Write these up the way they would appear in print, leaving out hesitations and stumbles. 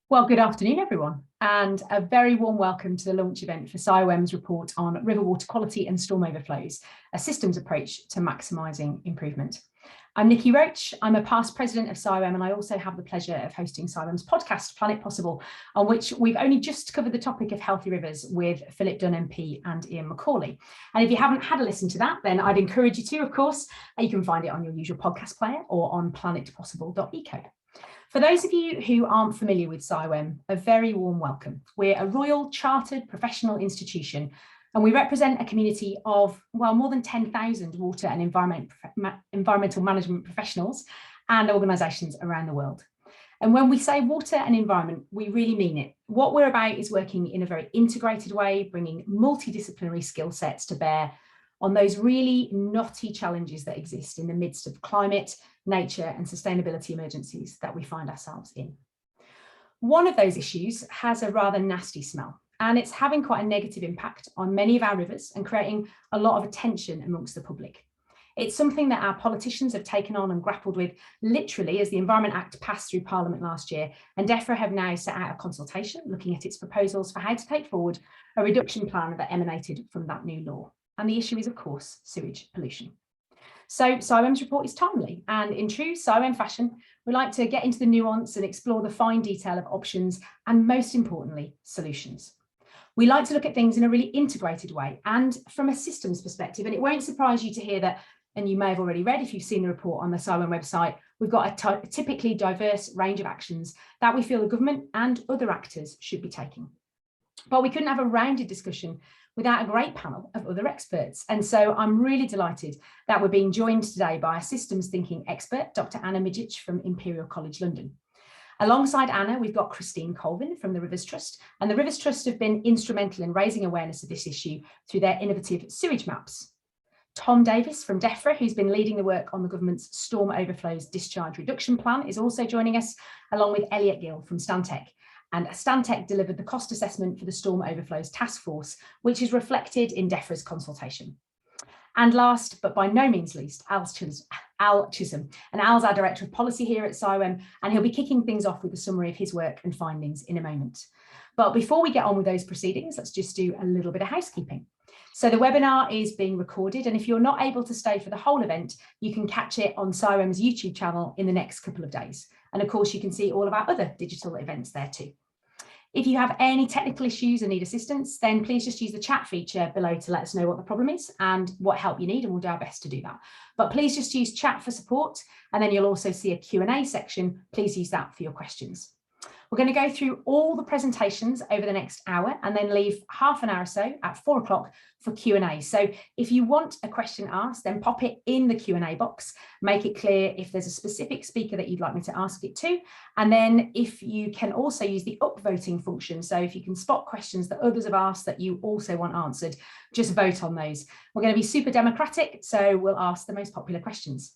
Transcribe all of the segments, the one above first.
Well, good afternoon, everyone, and a very warm welcome to the launch event for CIWEM's report on river water quality and storm overflows, a systems approach to maximising improvement. I'm Nikki Roach. I'm a past president of CIWEM, and I also have the pleasure of hosting CIWEM's podcast, Planet Possible, on which we've only just covered the topic of healthy rivers with Philip Dunn MP and Ian Macaulay. And if you haven't had a listen to that, then I'd encourage you to, of course. You can find it on your usual podcast player or on planetpossible.eco. For those of you who aren't familiar with CIWEM, a very warm welcome. We're a royal chartered professional institution, and we represent a community of, well, more than 10,000 water and environmental management professionals and organisations around the world. And when we say water and environment, we really mean it. What we're about is working in a very integrated way, bringing multidisciplinary skill sets to bear on those really knotty challenges that exist in the midst of climate, nature and sustainability emergencies that we find ourselves in. One of those issues has a rather nasty smell, and it's having quite a negative impact on many of our rivers and creating a lot of attention amongst the public. It's something that our politicians have taken on and grappled with literally as the Environment Act passed through Parliament last year, and Defra have now set out a consultation looking at its proposals for how to take forward a reduction plan that emanated from that new law. And the issue is, of course, sewage pollution. So CIWEM's report is timely, and in true CIWEM fashion, we like to get into the nuance and explore the fine detail of options and, most importantly, solutions. We like to look at things in a really integrated way and from a systems perspective, and it won't surprise you to hear that, and you may have already read if you've seen the report on the CIWEM website, we've got a typically diverse range of actions that we feel the government and other actors should be taking. But we couldn't have a rounded discussion without a great panel of other experts. And so I'm really delighted that we're being joined today by a systems thinking expert, Dr. Anna Midgich from Imperial College London. Alongside Anna, we've got Christine Colvin from the Rivers Trust, and the Rivers Trust have been instrumental in raising awareness of this issue through their innovative sewage maps. Tom Davis from Defra, who's been leading the work on the government's storm overflows discharge reduction plan, is also joining us, along with Elliot Gill from Stantec. And Stantec delivered the cost assessment for the Storm Overflows Task Force, which is reflected in Defra's consultation. And last, but by no means least, Al Chisholm. And Al's our Director of Policy here at CIWEM, and he'll be kicking things off with a summary of his work and findings in a moment. But before we get on with those proceedings, let's just do a little bit of housekeeping. So the webinar is being recorded, and if you're not able to stay for the whole event, you can catch it on CIWEM's YouTube channel in the next couple of days. And of course, you can see all of our other digital events there too. If you have any technical issues and need assistance, then please just use the chat feature below to let us know what the problem is and what help you need, and we'll do our best to do that. But please just use chat for support, and then you'll also see a Q&A section. Please use that for your questions. We're going to go through all the presentations over the next hour and then leave half an hour or so at 4 o'clock for Q&A. So if you want a question asked, then pop it in the Q&A box, make it clear if there's a specific speaker that you'd like me to ask it to. And then if you can also use the upvoting function. So if you can spot questions that others have asked that you also want answered, just vote on those. We're going to be super democratic, so we'll ask the most popular questions.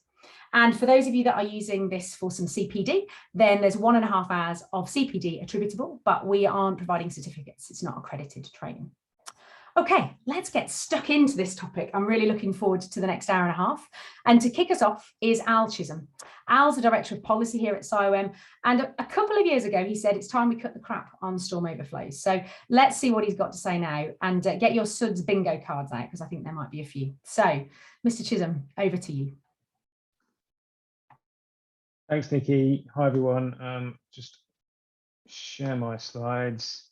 And for those of you that are using this for some CPD, then there's 1.5 hours of CPD attributable, but we aren't providing certificates. It's not accredited training. Okay, let's get stuck into this topic. I'm really looking forward to the next hour and a half. And to kick us off is Al Chisholm. Al's the Director of Policy here at CIWEM. And a couple of years ago, he said it's time we cut the crap on storm overflows. So let's see what he's got to say now, and get your SUDS bingo cards out, because I think there might be a few. So, Mr. Chisholm, over to you. Thanks, Nikki. Hi, everyone. Just share my slides.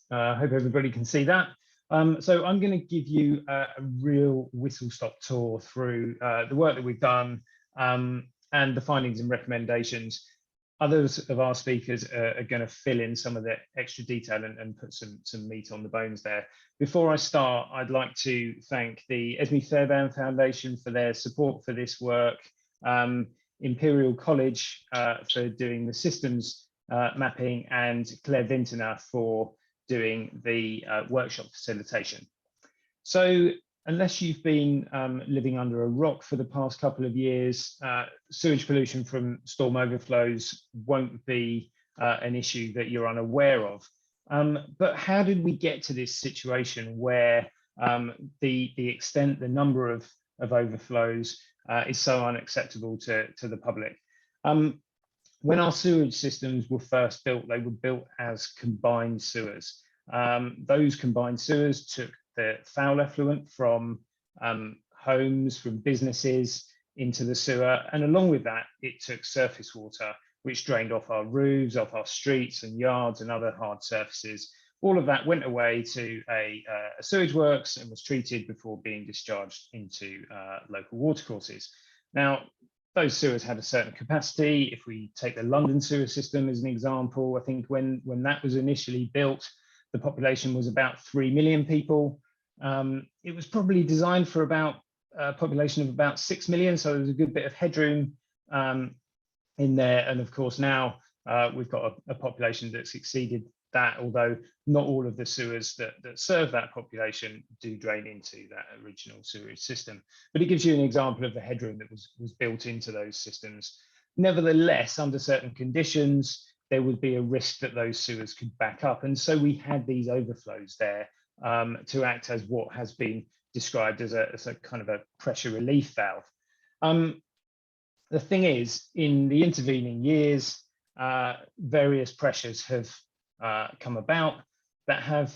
I hope everybody can see that. So I'm going to give you a real whistle-stop tour through the work that we've done and the findings and recommendations. Others of our speakers are going to fill in some of the extra detail and put some meat on the bones there. Before I start, I'd like to thank the Esme Fairbairn Foundation for their support for this work, Imperial College for doing the systems mapping, and Claire Vintner for doing the workshop facilitation. So unless you've been living under a rock for the past couple of years, sewage pollution from storm overflows won't be an issue that you're unaware of. But how did we get to this situation where the extent, the number of overflows is so unacceptable to the public? When our sewage systems were first built, they were built as combined sewers. Those combined sewers took the foul effluent from homes, from businesses into the sewer, and along with that, it took surface water, which drained off our roofs, off our streets and yards and other hard surfaces. All of that went away to a sewage works and was treated before being discharged into local watercourses. Now, those sewers had a certain capacity. If we take the London sewer system as an example, I think when that was initially built, the population was about 3 million people. It was probably designed for about a population of about 6 million, so there's a good bit of headroom in there. And of course, now we've got a population that's exceeded that, although not all of the sewers that serve that population do drain into that original sewage system. But it gives you an example of the headroom that was built into those systems. Nevertheless, under certain conditions, there would be a risk that those sewers could back up. And so we had these overflows there to act as what has been described as a kind of a pressure relief valve. The thing is, in the intervening years, various pressures have come about that have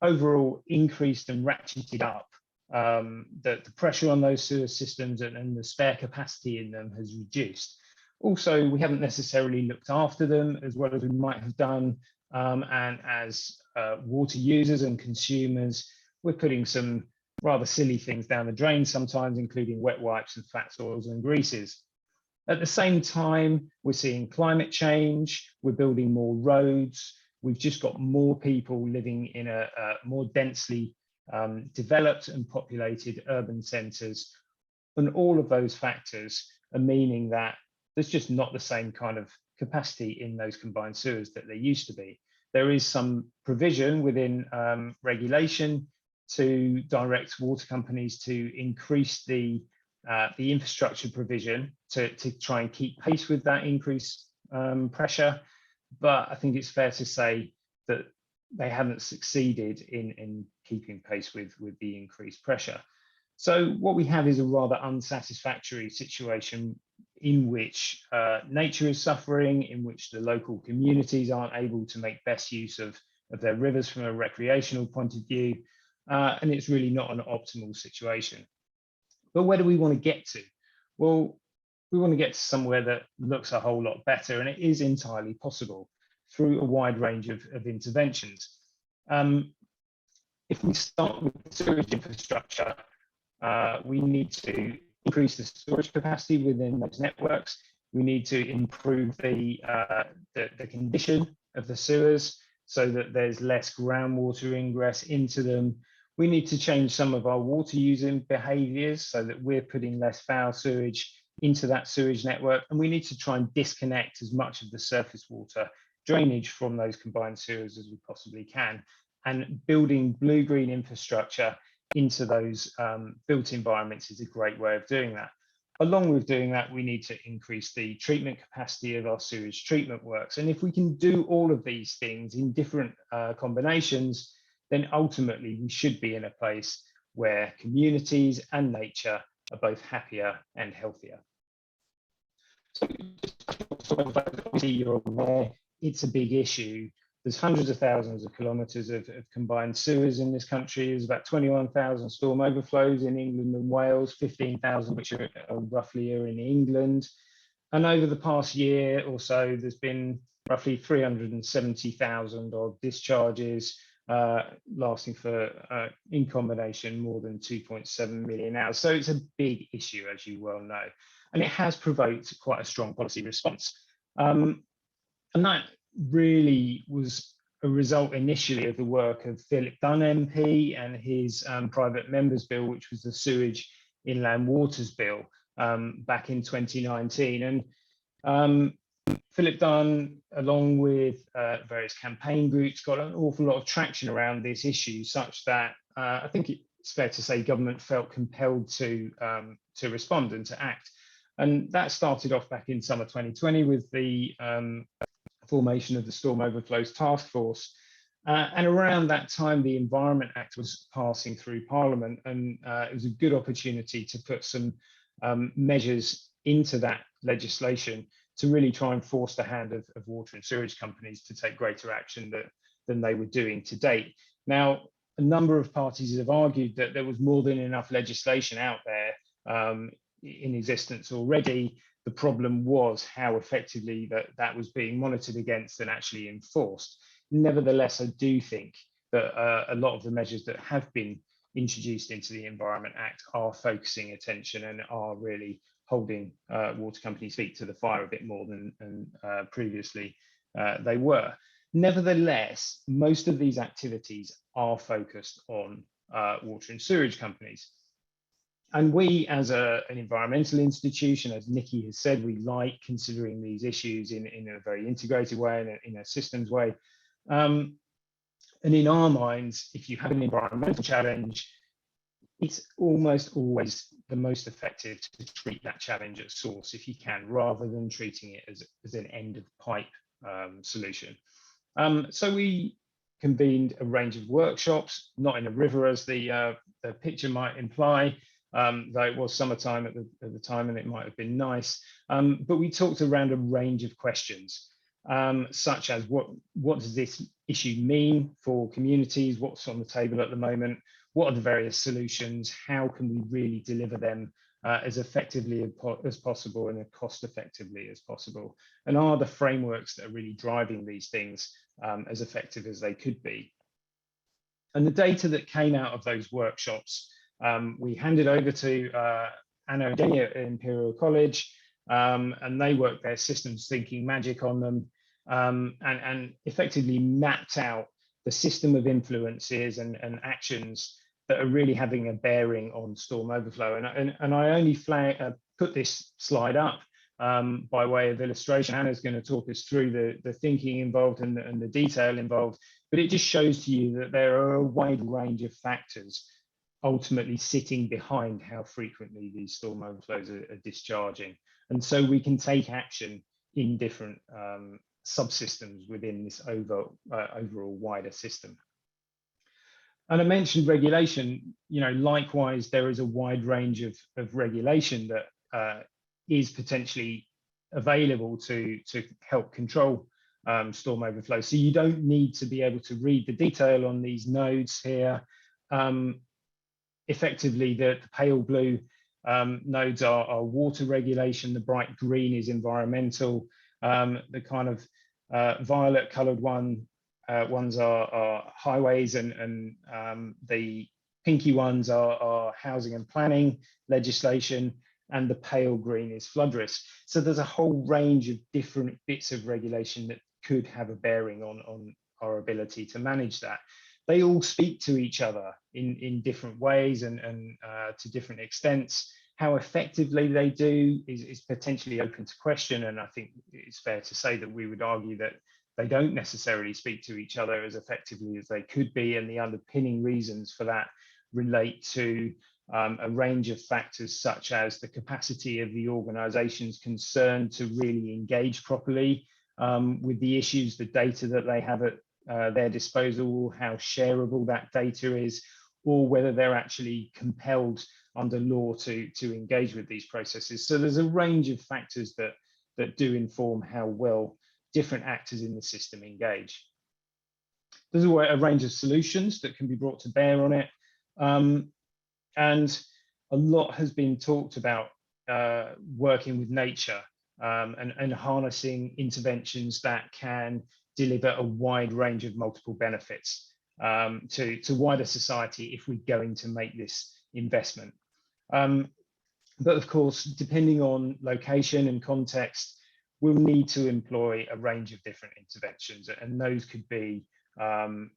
overall increased and ratcheted up. The pressure on those sewer systems and the spare capacity in them has reduced. Also, we haven't necessarily looked after them as well as we might have done. And as water users and consumers, we're putting some rather silly things down the drain sometimes, including wet wipes and fats, oils and greases. At the same time, we're seeing climate change, we're building more roads, we've just got more people living in a more densely developed and populated urban centres. And all of those factors are meaning that there's just not the same kind of capacity in those combined sewers that there used to be. There is some provision within regulation to direct water companies to increase the infrastructure provision to try and keep pace with that increased pressure. But I think it's fair to say that they haven't succeeded in keeping pace with the increased pressure. So what we have is a rather unsatisfactory situation in which nature is suffering, in which the local communities aren't able to make best use of their rivers from a recreational point of view. And it's really not an optimal situation. But where do we want to get to? Well, we want to get to somewhere that looks a whole lot better, and it is entirely possible through a wide range of interventions. If we start with sewage infrastructure, we need to increase the storage capacity within those networks. We need to improve the condition of the sewers so that there's less groundwater ingress into them. We need to change some of our water using behaviours so that we're putting less foul sewage into that sewage network. And we need to try and disconnect as much of the surface water drainage from those combined sewers as we possibly can. And building blue-green infrastructure into those built environments is a great way of doing that. Along with doing that, we need to increase the treatment capacity of our sewage treatment works. And if we can do all of these things in different combinations, then ultimately we should be in a place where communities and nature are both happier and healthier. So you're aware, it's a big issue. There's hundreds of thousands of kilometres of combined sewers in this country. There's about 21,000 storm overflows in England and Wales, 15,000 which are roughly in England. And over the past year or so, there's been roughly 370,000 odd discharges, lasting for, in combination, more than 2.7 million hours. So it's a big issue, as you well know, and it has provoked quite a strong policy response. And that really was a result initially of the work of Philip Dunn MP and his private members bill, which was the Sewage Inland Waters Bill back in 2019. And Philip Dunn, along with various campaign groups, got an awful lot of traction around this issue, such that I think it's fair to say government felt compelled to respond and to act. And that started off back in summer 2020 with the formation of the Storm Overflows Task Force. And around that time, the Environment Act was passing through Parliament, and it was a good opportunity to put some measures into that legislation to really try and force the hand of water and sewage companies to take greater action than they were doing to date. Now, a number of parties have argued that there was more than enough legislation out there in existence already. The problem was how effectively that was being monitored against and actually enforced. Nevertheless, I do think that a lot of the measures that have been introduced into the Environment Act are focusing attention and are really holding water companies' feet to the fire a bit more than previously they were. Nevertheless, most of these activities are focused on water and sewage companies. And we, as an environmental institution, as Nikki has said, we like considering these issues in a very integrated way and in a systems way. And in our minds, if you have an environmental challenge, it's almost always the most effective to treat that challenge at source if you can, rather than treating it as an end of pipe solution. So we convened a range of workshops, not in a river as the picture might imply, though it was summertime at the time and it might have been nice. But we talked around a range of questions, such as what does this issue mean for communities? What's on the table at the moment? What are the various solutions? How can we really deliver them as effectively as possible and as cost effectively as possible? And are the frameworks that are really driving these things as effective as they could be? And the data that came out of those workshops, we handed over to Anna and Jenny at Imperial College, and they worked their systems thinking magic on them and effectively mapped out the system of influences and actions that are really having a bearing on storm overflow. And I only put this slide up by way of illustration. Anna's going to talk us through the thinking involved and the detail involved, but it just shows to you that there are a wide range of factors ultimately sitting behind how frequently these storm overflows are discharging. And so we can take action in different subsystems within this overall wider system. And I mentioned regulation, likewise, there is a wide range of regulation that is potentially available to help control storm overflow. So you don't need to be able to read the detail on these nodes here. Effectively, the pale blue nodes are water regulation, the bright green is environmental, the kind of violet coloured ones are highways, and the pinky ones are housing and planning legislation, and the pale green is flood risk. So there's a whole range of different bits of regulation that could have a bearing on our ability to manage that. They all speak to each other in different ways and to different extents. How effectively they do is potentially open to question, and I think it's fair to say that we would argue that they don't necessarily speak to each other as effectively as they could be, and the underpinning reasons for that relate to a range of factors, such as the capacity of the organisations concerned to really engage properly with the issues, the data that they have at their disposal, how shareable that data is, or whether they're actually compelled under law to engage with these processes. So there's a range of factors that do inform how well different actors in the system engage. There's a range of solutions that can be brought to bear on it. And a lot has been talked about working with nature and harnessing interventions that can deliver a wide range of multiple benefits to wider society if we're going to make this investment. But of course, depending on location and context, we'll need to employ a range of different interventions, and those could be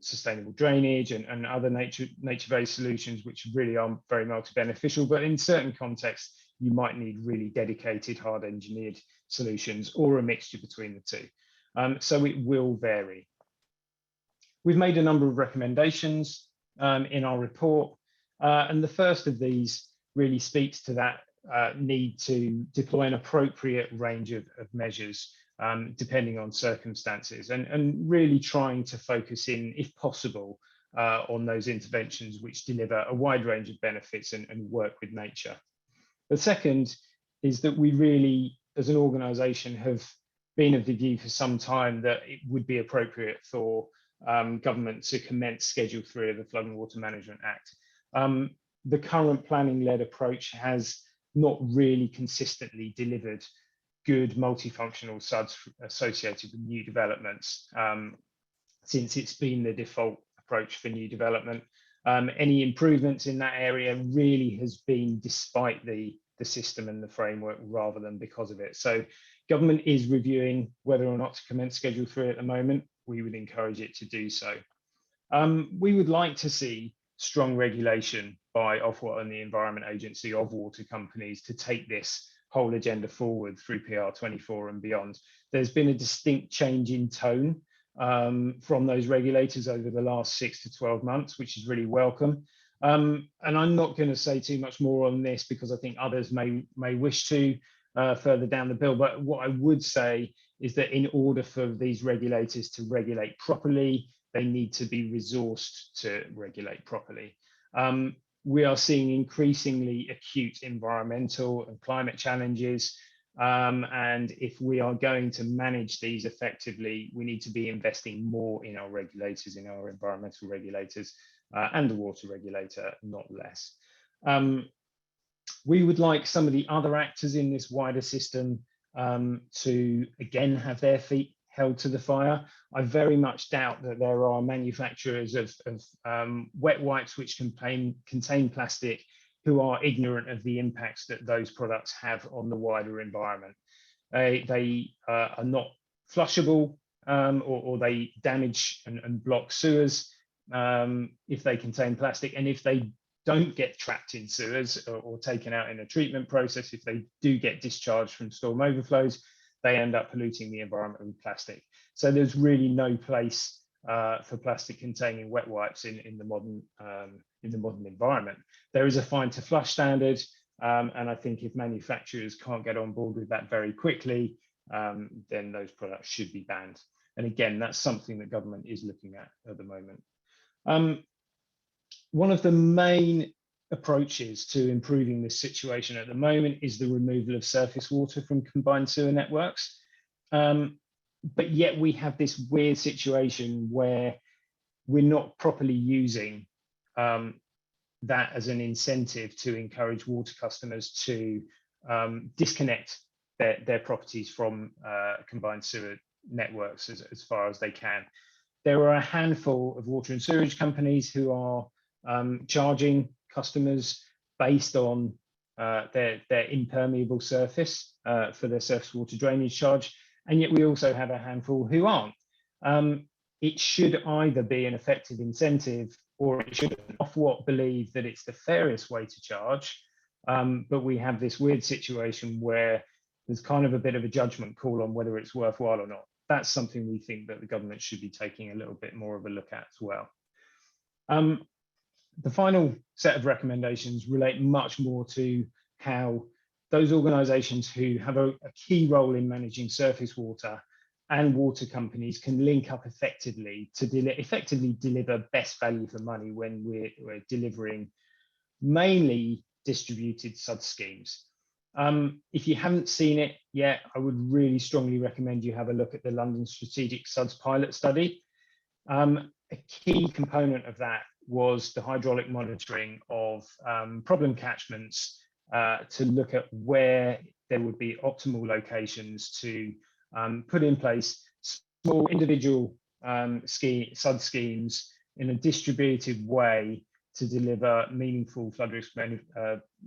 sustainable drainage and other nature-based solutions, which really are very multi-beneficial. But in certain contexts, you might need really dedicated, hard-engineered solutions, or a mixture between the two. So it will vary. We've made a number of recommendations in our report, and the first of these really speaks to that need to deploy an appropriate range of measures depending on circumstances, and really trying to focus in, if possible, on those interventions which deliver a wide range of benefits and work with nature. The second is that we really as an organisation, have been of the view for some time that it would be appropriate for government to commence Schedule 3 of the Flood and Water Management Act. The current planning-led approach has not really consistently delivered good multifunctional SUDs associated with new developments since it's been the default approach for new development. Any improvements in that area really has been despite the system and the framework rather than because of it. So government is reviewing whether or not to commence Schedule 3 at the moment. We would encourage it to do so. We would like to see strong regulation by Ofwat and the Environment Agency of water companies to take this whole agenda forward through PR24 and beyond. There's been a distinct change in tone from those regulators over the last 6 to 12 months, which is really welcome. And I'm not going to say too much more on this because I think others may wish to further down the bill. But what I would say is that in order for these regulators to regulate properly, they need to be resourced to regulate properly. We are seeing increasingly acute environmental and climate challenges. And if we are going to manage these effectively, we need to be investing more in our regulators, in our environmental regulators and the water regulator, not less. We would like some of the other actors in this wider system to, again, have their feet held to the fire. I very much doubt that there are manufacturers of wet wipes which contain plastic who are ignorant of the impacts that those products have on the wider environment. They are not flushable or they damage and block sewers if they contain plastic. And if they don't get trapped in sewers or taken out in a treatment process, if they do get discharged from storm overflows, they end up polluting the environment with plastic. So there's really no place for plastic containing wet wipes in the modern environment. There is a fine to flush standard, and I think if manufacturers can't get on board with that very quickly, then those products should be banned. And again, that's something that government is looking at the moment. One of the main approaches to improving this situation at the moment is the removal of surface water from combined sewer networks. But yet we have this weird situation where we're not properly using that as an incentive to encourage water customers to disconnect their properties from combined sewer networks as far as they can. There are a handful of water and sewage companies who are charging customers based on their impermeable surface for their surface water drainage charge, and yet we also have a handful who aren't. It should either be an effective incentive or it should Ofwat believe that it's the fairest way to charge, but we have this weird situation where there's kind of a bit of a judgment call on whether it's worthwhile or not. That's something we think that the government should be taking a little bit more of a look at as well. The final set of recommendations relate much more to how those organisations who have a key role in managing surface water and water companies can link up effectively to effectively deliver best value for money when we're delivering mainly distributed SUD schemes. If you haven't seen it yet, I would really strongly recommend you have a look at the London Strategic SUDS pilot study. A key component of that was the hydraulic monitoring of problem catchments to look at where there would be optimal locations to put in place small individual SUD schemes in a distributed way to deliver meaningful flood risk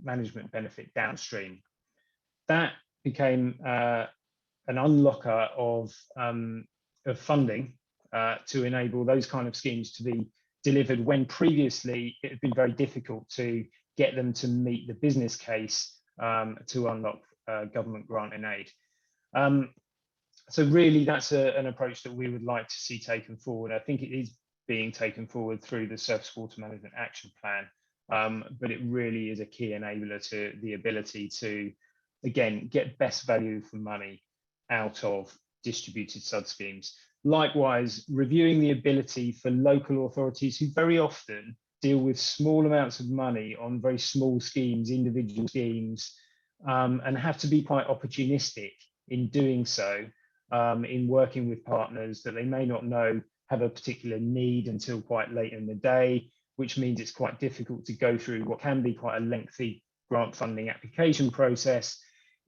management benefit downstream. That became an unlocker of funding to enable those kind of schemes to be delivered when previously it had been very difficult to get them to meet the business case to unlock government grant and aid. So really that's an approach that we would like to see taken forward. I think it is being taken forward through the Surface Water Management Action Plan, but it really is a key enabler to the ability to, again, get best value for money out of distributed SUD schemes. Likewise, reviewing the ability for local authorities who very often deal with small amounts of money on very small schemes, individual schemes, and have to be quite opportunistic in doing so, in working with partners that they may not know have a particular need until quite late in the day, which means it's quite difficult to go through what can be quite a lengthy grant funding application process.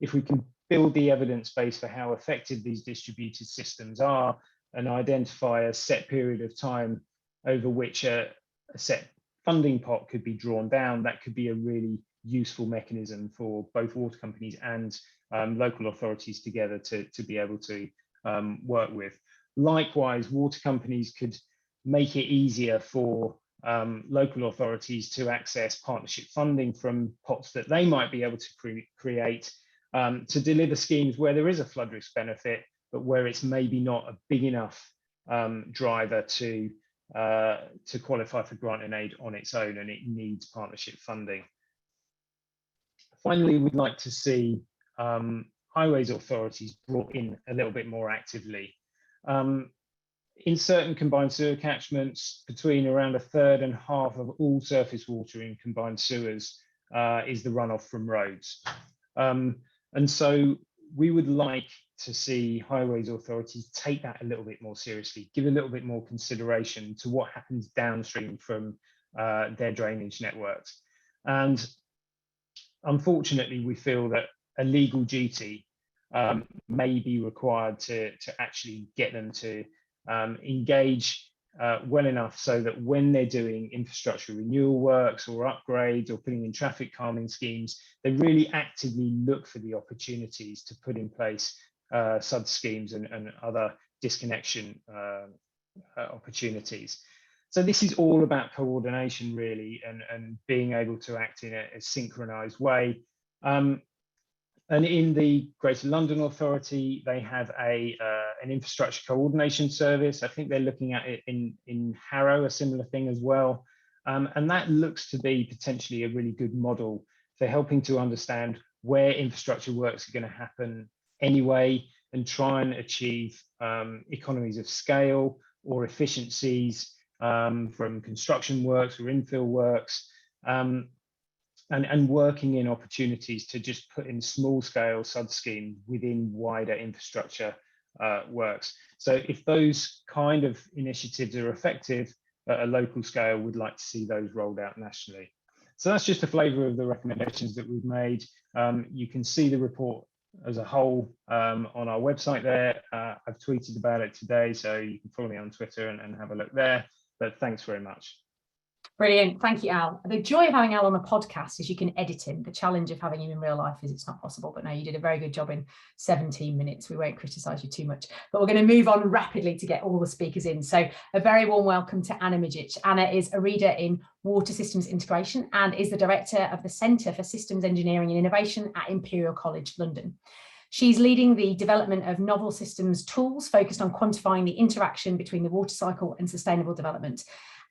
If we can build the evidence base for how effective these distributed systems are and identify a set period of time over which a set funding pot could be drawn down, that could be a really useful mechanism for both water companies and local authorities together to be able to work with. Likewise, water companies could make it easier for local authorities to access partnership funding from pots that they might be able to create to deliver schemes where there is a flood risk benefit, but where it's maybe not a big enough driver to qualify for grant and aid on its own, and it needs partnership funding. Finally, we'd like to see highways authorities brought in a little bit more actively. In certain combined sewer catchments, between around 1/3 and half of all surface water in combined sewers is the runoff from roads. And so we would like to see highways authorities take that a little bit more seriously, give a little bit more consideration to what happens downstream from their drainage networks. And unfortunately, we feel that a legal duty may be required to actually get them to engage well enough so that when they're doing infrastructure renewal works or upgrades or putting in traffic calming schemes, they really actively look for the opportunities to put in place SUD schemes and other disconnection opportunities. So this is all about coordination, really, and being able to act in a synchronized way. And in the Greater London Authority, they have an infrastructure coordination service. I think they're looking at it in Harrow, a similar thing as well. And that looks to be potentially a really good model for helping to understand where infrastructure works are going to happen anyway, and try and achieve economies of scale or efficiencies from construction works or infill works. And working in opportunities to just put in small-scale SUD schemes within wider infrastructure works. So if those kind of initiatives are effective at a local scale, we'd like to see those rolled out nationally. So that's just a flavour of the recommendations that we've made. You can see the report as a whole on our website there. I've tweeted about it today, so you can follow me on Twitter and have a look there. But thanks very much. Brilliant. Thank you, Al. The joy of having Al on a podcast is you can edit him. The challenge of having him in real life is it's not possible. But no, you did a very good job in 17 minutes. We won't criticise you too much. But we're going to move on rapidly to get all the speakers in. So a very warm welcome to Anna Midgich. Anna is a reader in water systems integration and is the director of the Centre for Systems Engineering and Innovation at Imperial College London. She's leading the development of novel systems tools focused on quantifying the interaction between the water cycle and sustainable development.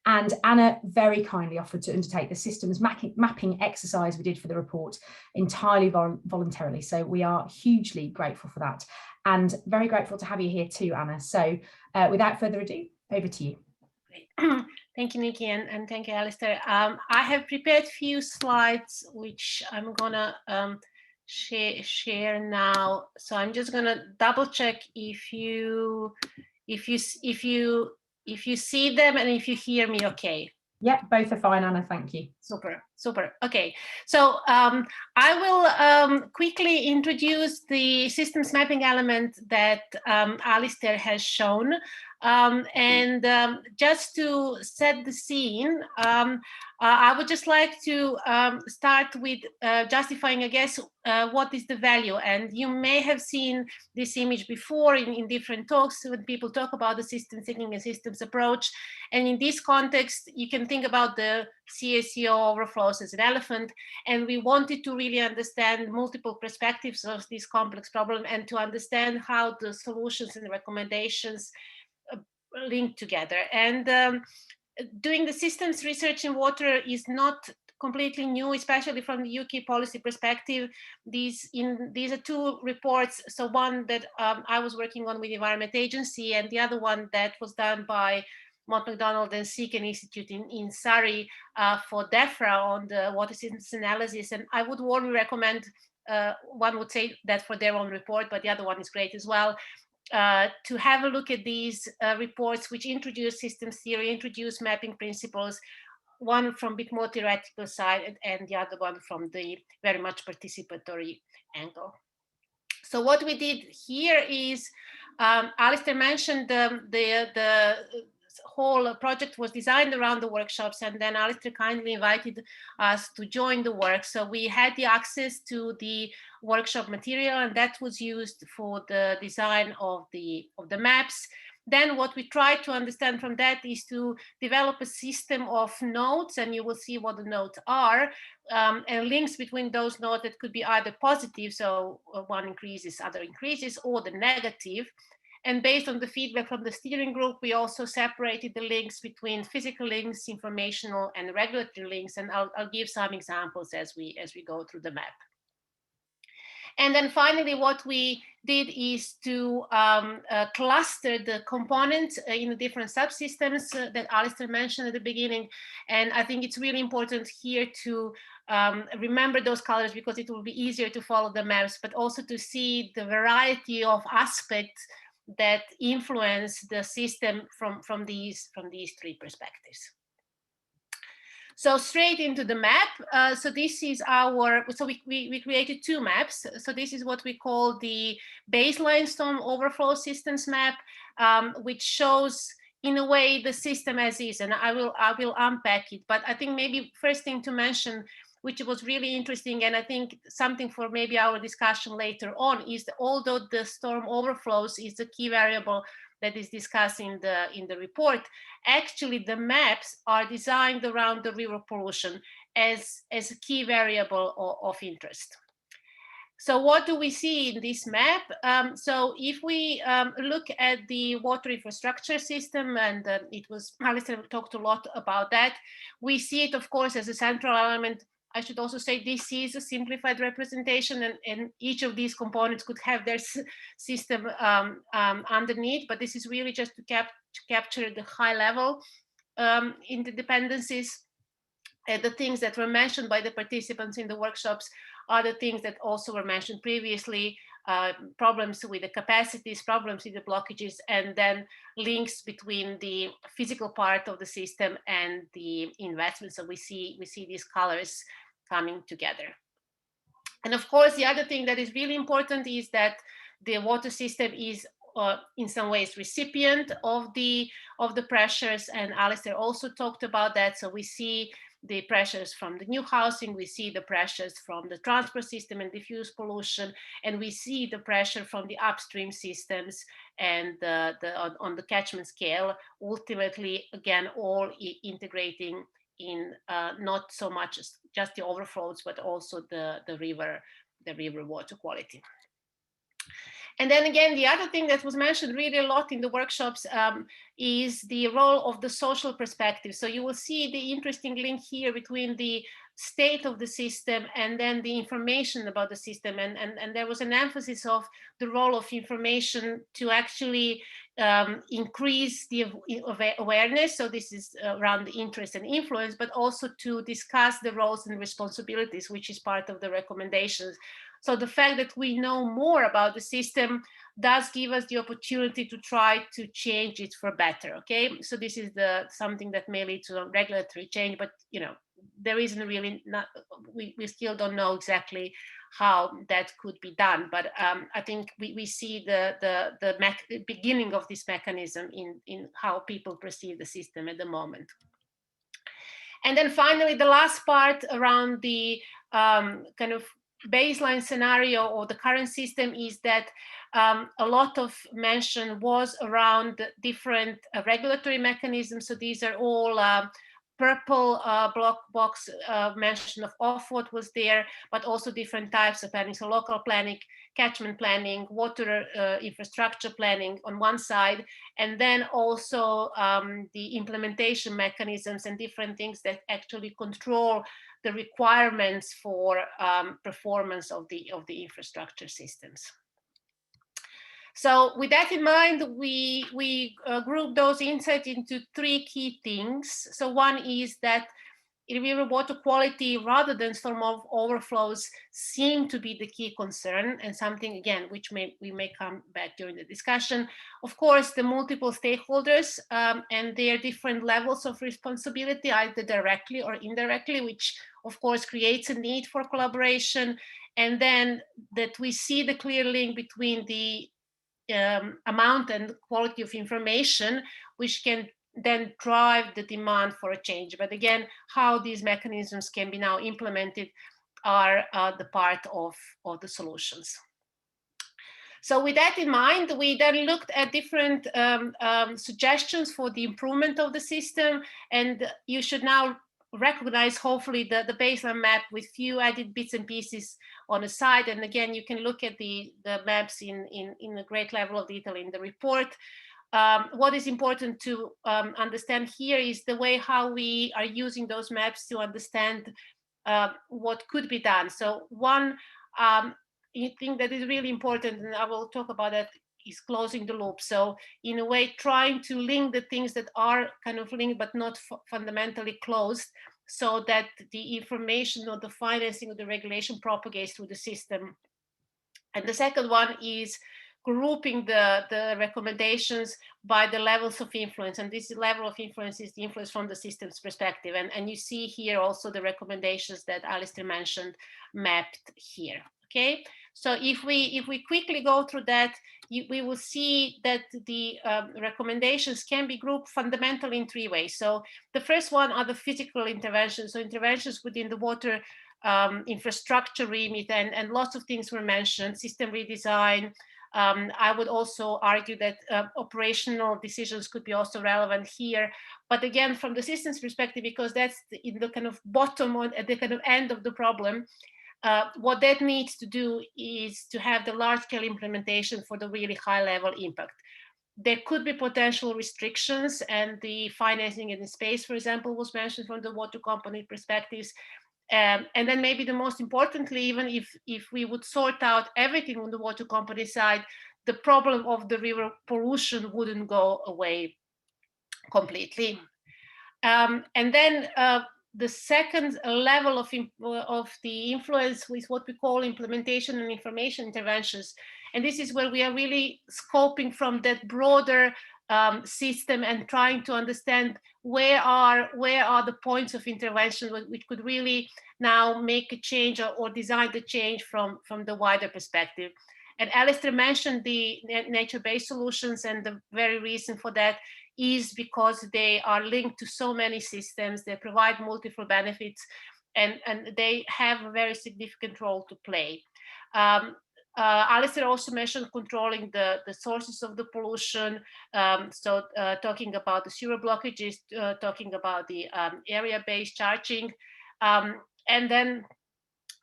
And Anna very kindly offered to undertake the systems mapping exercise we did for the report entirely voluntarily. So we are hugely grateful for that, and very grateful to have you here too, Anna. So without further ado, over to you. Great. Thank you, Nikki, and thank you, Alistair. I have prepared a few slides, which I'm gonna share now. So I'm just gonna double check if you see them and if you hear me okay. Yeah, both are fine, Anna, thank you. Super, super. Okay, so I will quickly introduce the systems mapping element that Alistair has shown. Just to set the scene, I would just like to start with justifying, I guess, what is the value. And you may have seen this image before in different talks when people talk about the system thinking and systems approach. And in this context, you can think about the CACO overflows as an elephant. And we wanted to really understand multiple perspectives of this complex problem and to understand how the solutions and the recommendations linked together. And doing the systems research in water is not completely new, especially from the UK policy perspective. These are two reports. So one that I was working on with the Environment Agency, and the other one that was done by Mont MacDonald and Seacon Institute in Surrey for Defra on the water systems analysis. And I would warmly recommend one would say that for their own report, but the other one is great as well, to have a look at these reports which introduce systems theory, introduce mapping principles, one from a bit more theoretical side and the other one from the very much participatory angle. So what we did here is, Alistair mentioned the whole project was designed around the workshops, and then Alistair kindly invited us to join the work. So we had the access to the workshop material, and that was used for the design of the maps. Then what we try to understand from that is to develop a system of nodes, and you will see what the nodes are, and links between those nodes that could be either positive, so one increases, other increases, or the negative. And based on the feedback from the steering group, we also separated the links between physical links, informational, and regulatory links. And I'll give some examples as we go through the map. And then finally, what we did is to cluster the components in the different subsystems that Alistair mentioned at the beginning. And I think it's really important here to remember those colors, because it will be easier to follow the maps, but also to see the variety of aspects that influence the system from these three perspectives. So straight into the map. So this is our, so we created two maps. So this is what we call the baseline storm overflow systems map, which shows in a way the system as is, and I will unpack it. But I think maybe first thing to mention, which was really interesting, and I think something for maybe our discussion later on, is that although the storm overflows is the key variable that is discussed in the report, actually the maps are designed around the river pollution as a key variable of interest. So what do we see in this map? So if we look at the water infrastructure system, and Alistair talked a lot about that, we see it, of course, as a central element. I should also say this is a simplified representation, and each of these components could have their system underneath, but this is really just to capture the high level interdependencies. The things that were mentioned by the participants in the workshops are the things that also were mentioned previously, problems with the capacities, problems with the blockages, and then links between the physical part of the system and the investment. So we see these colors coming together. And of course, the other thing that is really important is that the water system is in some ways recipient of the pressures, and Alistair also talked about that. So we see the pressures from the new housing, we see the pressures from the transport system and diffuse pollution, and we see the pressure from the upstream systems and on the catchment scale, ultimately, again, all integrating in not so much just the overflows, but also the river water quality. And then again, the other thing that was mentioned really a lot in the workshops is the role of the social perspective. So you will see the interesting link here between the state of the system and then the information about the system. And there was an emphasis of the role of information to actually increase the awareness. So this is around the interest and influence, but also to discuss the roles and responsibilities, which is part of the recommendations. So the fact that we know more about the system does give us the opportunity to try to change it for better. Okay, so this is something that may lead to a regulatory change, but there isn't really we still don't know exactly how that could be done. But I think we see the beginning of this mechanism in how people perceive the system at the moment. And then finally, the last part around the kind of baseline scenario or the current system is that a lot of mention was around different regulatory mechanisms. So these are all purple block box mention of what was there, but also different types of planning. So local planning, catchment planning, water infrastructure planning on one side, and then also the implementation mechanisms and different things that actually control the requirements for performance of the infrastructure systems. So with that in mind, we group those insights into three key things. So one is that river water quality rather than storm overflows seem to be the key concern, and something again which we may come back during the discussion. Of course, the multiple stakeholders and their different levels of responsibility, either directly or indirectly, which of course creates a need for collaboration. And then that we see the clear link between the amount and quality of information, which can then drive the demand for a change. But again, how these mechanisms can be now implemented are the part of the solutions. So with that in mind, we then looked at different suggestions for the improvement of the system, and you should now recognize hopefully the baseline map with few added bits and pieces on the side. And again, you can look at the maps in a great level of detail in the report. What is important to understand here is the way how we are using those maps to understand what could be done. So one thing that is really important, and I will talk about that, is closing the loop. So in a way, trying to link the things that are kind of linked but not fundamentally closed, so that the information or the financing or the regulation propagates through the system. And the second one is grouping the recommendations by the levels of influence. And this level of influence is the influence from the system's perspective. And you see here also the recommendations that Alistair mentioned mapped here. Okay, so if we quickly go through that, we will see that the recommendations can be grouped fundamentally in three ways. So the first one are the physical interventions, so interventions within the water infrastructure remit, and lots of things were mentioned, system redesign. I would also argue that operational decisions could be also relevant here. But again, from the system's perspective, because that's in the kind of bottom or at the kind of end of the problem, what that needs to do is to have the large-scale implementation for the really high-level impact. There could be potential restrictions, and the financing in the space, for example, was mentioned from the water company perspectives. And then maybe the most importantly, even if we would sort out everything on the water company side, the problem of the river pollution wouldn't go away completely. And then the second level of the influence is what we call implementation and information interventions. And this is where we are really scoping from that broader system and trying to understand where are the points of intervention which could really now make a change or design the change from the wider perspective. And Alistair mentioned the nature-based solutions, and the very reason for that is because they are linked to so many systems, they provide multiple benefits, and they have a very significant role to play. Alistair also mentioned controlling the sources of the pollution, so talking about the sewer blockages, talking about the area-based charging, and then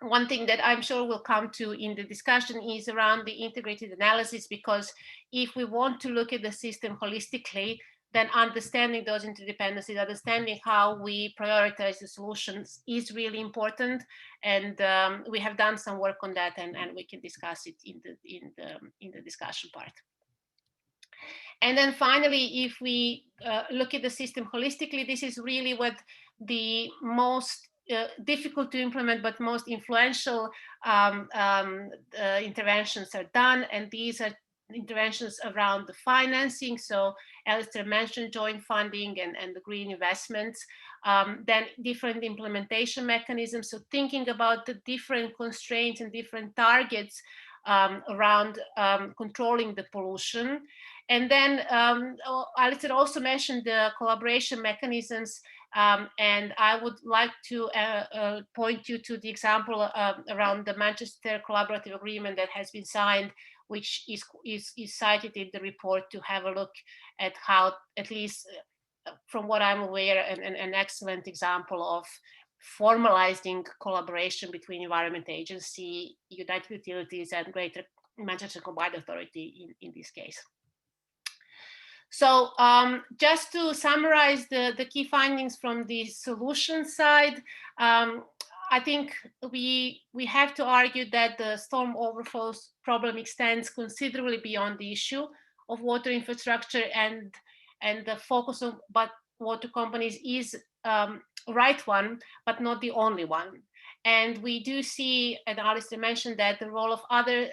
one thing that I'm sure we'll come to in the discussion is around the integrated analysis, because if we want to look at the system holistically, then understanding those interdependencies, understanding how we prioritize the solutions is really important. And we have done some work on that, and we can discuss it in the discussion part. And then finally, if we look at the system holistically, this is really what the most difficult to implement but most influential interventions are done, and these are interventions around the financing. So Alistair mentioned joint funding and the green investments, then different implementation mechanisms, so thinking about the different constraints and different targets around controlling the pollution. And then Alistair also mentioned the collaboration mechanisms, and I would like to point you to the example around the Manchester Collaborative Agreement that has been signed, which is cited in the report, to have a look at how, at least from what I'm aware, an excellent example of formalizing collaboration between Environment Agency, United Utilities, and Greater Manchester Combined Authority in this case. So just to summarize the key findings from the solution side, I think we have to argue that the storm overflows problem extends considerably beyond the issue of water infrastructure, and the focus on water companies is right one, but not the only one. And we do see, and Alistair mentioned that, the role of other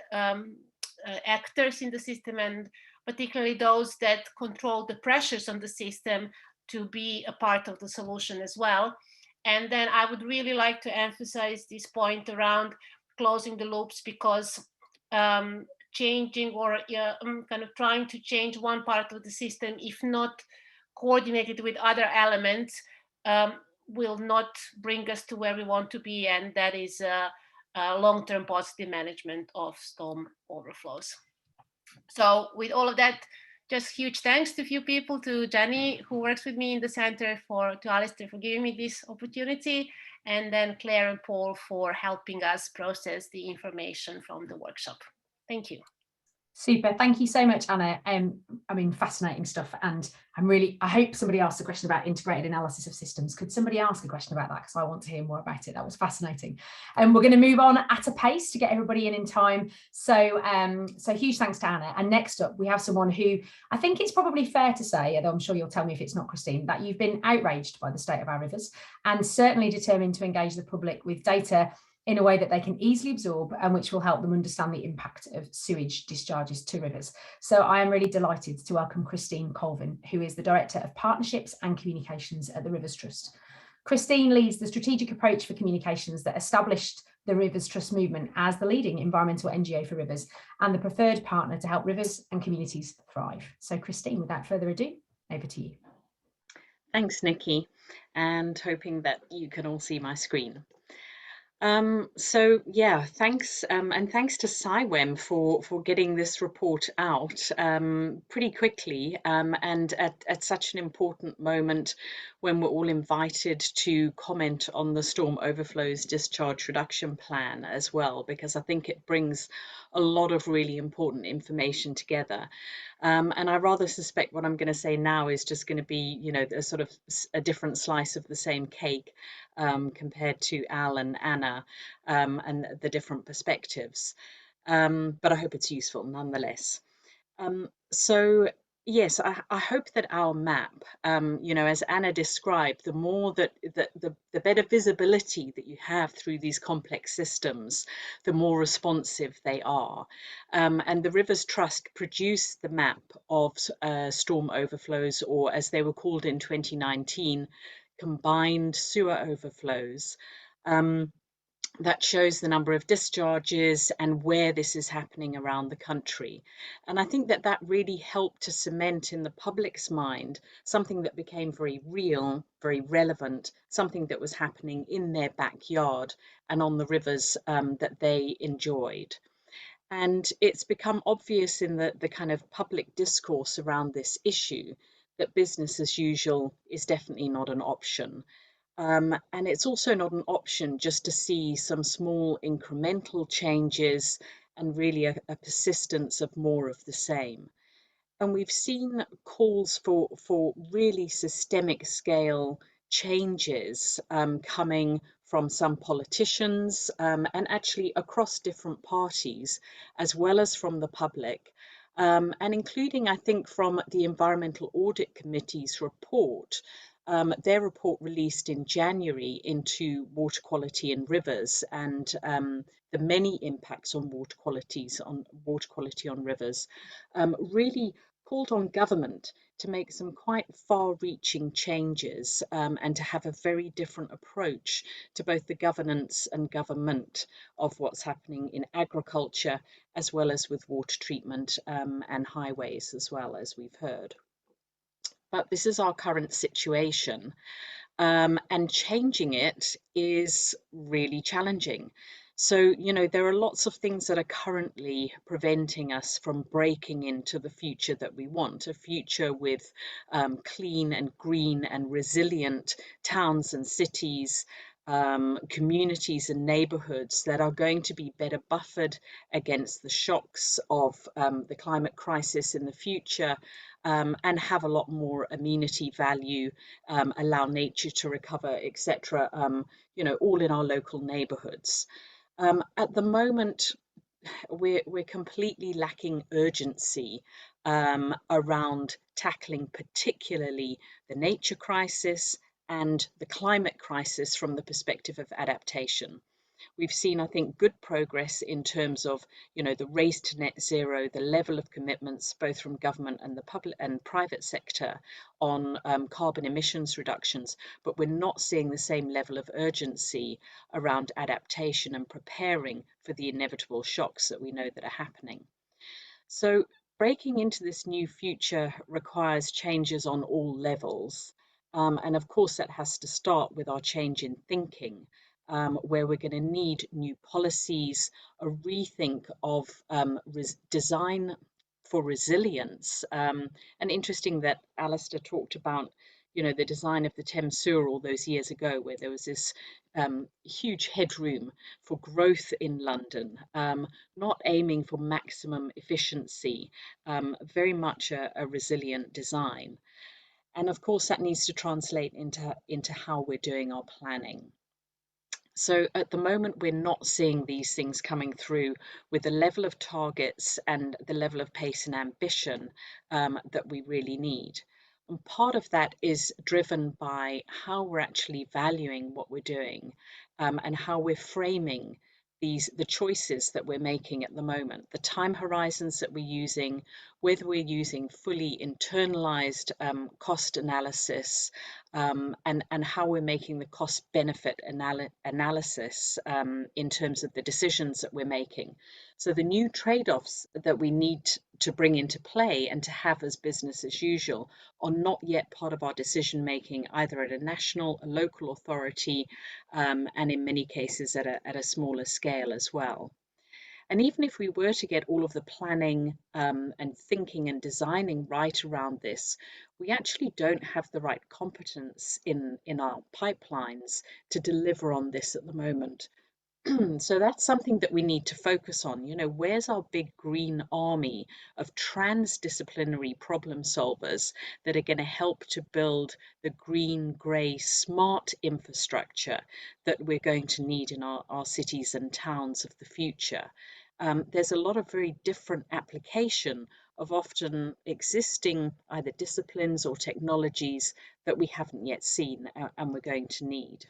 actors in the system, and particularly those that control the pressures on the system, to be a part of the solution as well. And then I would really like to emphasize this point around closing the loops, because changing or kind of trying to change one part of the system, if not coordinated with other elements, will not bring us to where we want to be, and that is long-term positive management of storm overflows. So with all of that, just huge thanks to a few people, to Jenny, who works with me in the center, to Alistair for giving me this opportunity, and then Claire and Paul for helping us process the information from the workshop. Thank you. Super. Thank you so much, Anna. I mean, fascinating stuff. And I hope somebody asked a question about integrated analysis of systems. Could somebody ask a question about that? Because I want to hear more about it. That was fascinating. And we're going to move on at a pace to get everybody in time. So huge thanks to Anna. And next up, we have someone who I think it's probably fair to say, although I'm sure you'll tell me if it's not, Christine, that you've been outraged by the state of our rivers, and certainly determined to engage the public with data in a way that they can easily absorb, and which will help them understand the impact of sewage discharges to rivers. So I am really delighted to welcome Christine Colvin, who is the Director of Partnerships and Communications at the Rivers Trust. Christine leads the strategic approach for communications that established the Rivers Trust movement as the leading environmental NGO for rivers and the preferred partner to help rivers and communities thrive. So Christine, without further ado, over to you. Thanks, Nikki, and hoping that you can all see my screen. So yeah, thanks, and thanks to CIWEM for getting this report out pretty quickly, and at such an important moment when we're all invited to comment on the Storm Overflows Discharge Reduction Plan as well, because I think it brings a lot of really important information together. And I rather suspect what I'm going to say now is just going to be, you know, a sort of a different slice of the same cake compared to Al and Anna and the different perspectives. But I hope it's useful nonetheless. So yes, I hope that our map, you know, as Anna described, the more that the better visibility that you have through these complex systems, the more responsive they are. And the Rivers Trust produced the map of storm overflows, or as they were called in 2019, combined sewer overflows. That shows the number of discharges and where this is happening around the country. And I think that that really helped to cement in the public's mind something that became very real, very relevant, something that was happening in their backyard and on the rivers that they enjoyed. And it's become obvious in the kind of public discourse around this issue that business as usual is definitely not an option. And it's also not an option just to see some small incremental changes and really a persistence of more of the same. And we've seen calls for really systemic scale changes coming from some politicians and actually across different parties, as well as from the public, and including, I think, from the Environmental Audit Committee's report. Their report released in January into water quality in rivers and the many impacts on water quality on rivers, really called on government to make some quite far-reaching changes and to have a very different approach to both the governance and government of what's happening in agriculture, as well as with water treatment and highways, as well as we've heard. But this is our current situation, and changing it is really challenging. So, you know, there are lots of things that are currently preventing us from breaking into the future that we want, a future with clean and green and resilient towns and cities, communities and neighborhoods that are going to be better buffered against the shocks of the climate crisis in the future, and have a lot more amenity value, allow nature to recover, etc., you know, all in our local neighborhoods. At the moment, we're completely lacking urgency around tackling particularly the nature crisis and the climate crisis from the perspective of adaptation. We've seen, I think, good progress in terms of, the race to net zero, the level of commitments both from government and the public and private sector on carbon emissions reductions, but we're not seeing the same level of urgency around adaptation and preparing for the inevitable shocks that we know that are happening. So breaking into this new future requires changes on all levels. And of course, that has to start with our change in thinking, where we're going to need new policies, a rethink of design for resilience. And interesting that Alistair talked about, the design of the Thames Sewer all those years ago, where there was this huge headroom for growth in London, not aiming for maximum efficiency, very much a resilient design. And of course, that needs to translate into how we're doing our planning. So at the moment, we're not seeing these things coming through with the level of targets and the level of pace and ambition that we really need. And part of that is driven by how we're actually valuing what we're doing and how we're framing the choices that we're making at the moment, the time horizons that we're using, whether we're using fully internalized cost analysis, and how we're making the cost benefit analysis in terms of the decisions that we're making. So the new trade-offs that we need to bring into play and to have as business as usual are not yet part of our decision making, either at a national, a local authority, and in many cases at a smaller scale as well. And even if we were to get all of the planning and thinking and designing right around this, we actually don't have the right competence in our pipelines to deliver on this at the moment. So that's something that we need to focus on. Where's our big green army of transdisciplinary problem solvers that are going to help to build the green, grey, smart infrastructure that we're going to need in our cities and towns of the future? There's a lot of very different application of often existing either disciplines or technologies that we haven't yet seen and we're going to need.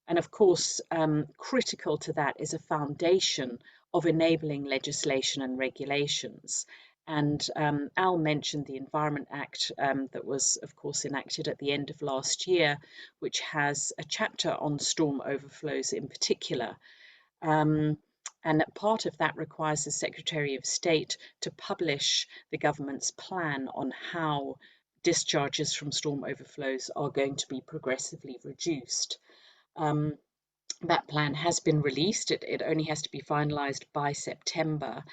And of course, critical to that is a foundation of enabling legislation and regulations. And Al mentioned the Environment Act that was, of course, enacted at the end of last year, which has a chapter on storm overflows in particular. And part of that requires the Secretary of State to publish the government's plan on how discharges from storm overflows are going to be progressively reduced. That plan has been released. It only has to be finalised by September.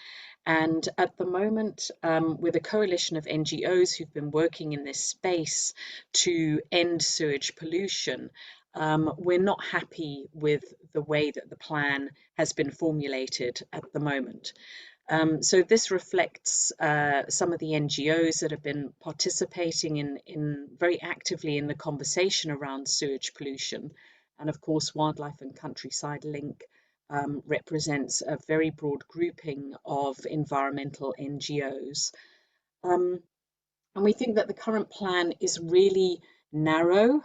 And at the moment, with a coalition of NGOs who've been working in this space to end sewage pollution, we're not happy with the way that the plan has been formulated at the moment. So this reflects some of the NGOs that have been participating in very actively in the conversation around sewage pollution. And of course, Wildlife and Countryside Link represents a very broad grouping of environmental NGOs. And we think that the current plan is really narrow.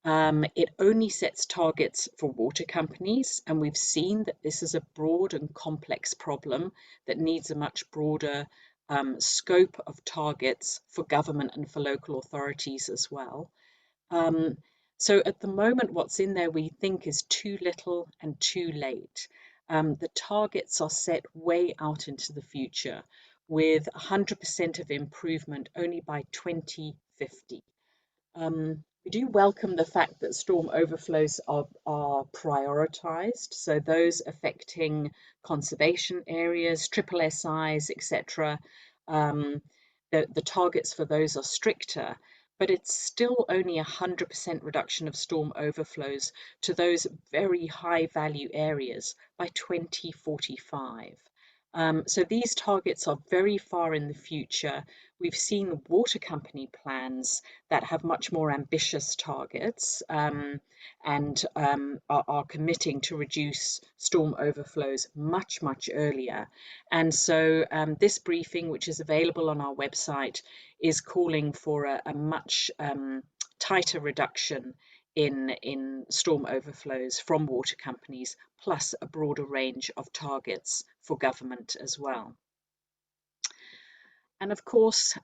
It only sets targets for water companies, and we've seen that this is a broad and complex problem that needs a much broader scope of targets for government and for local authorities as well. So at the moment, what's in there we think is too little and too late. The targets are set way out into the future, with 100% of improvement only by 2050. We do welcome the fact that storm overflows are prioritised, so those affecting conservation areas, SSSIs, etc. The targets for those are stricter, but it's still only 100% reduction of storm overflows to those very high value areas by 2045. So these targets are very far in the future. We've seen water company plans that have much more ambitious targets and are committing to reduce storm overflows much, much earlier. And so this briefing, which is available on our website, is calling for a much tighter reduction in storm overflows from water companies, plus a broader range of targets for government as well. And of course,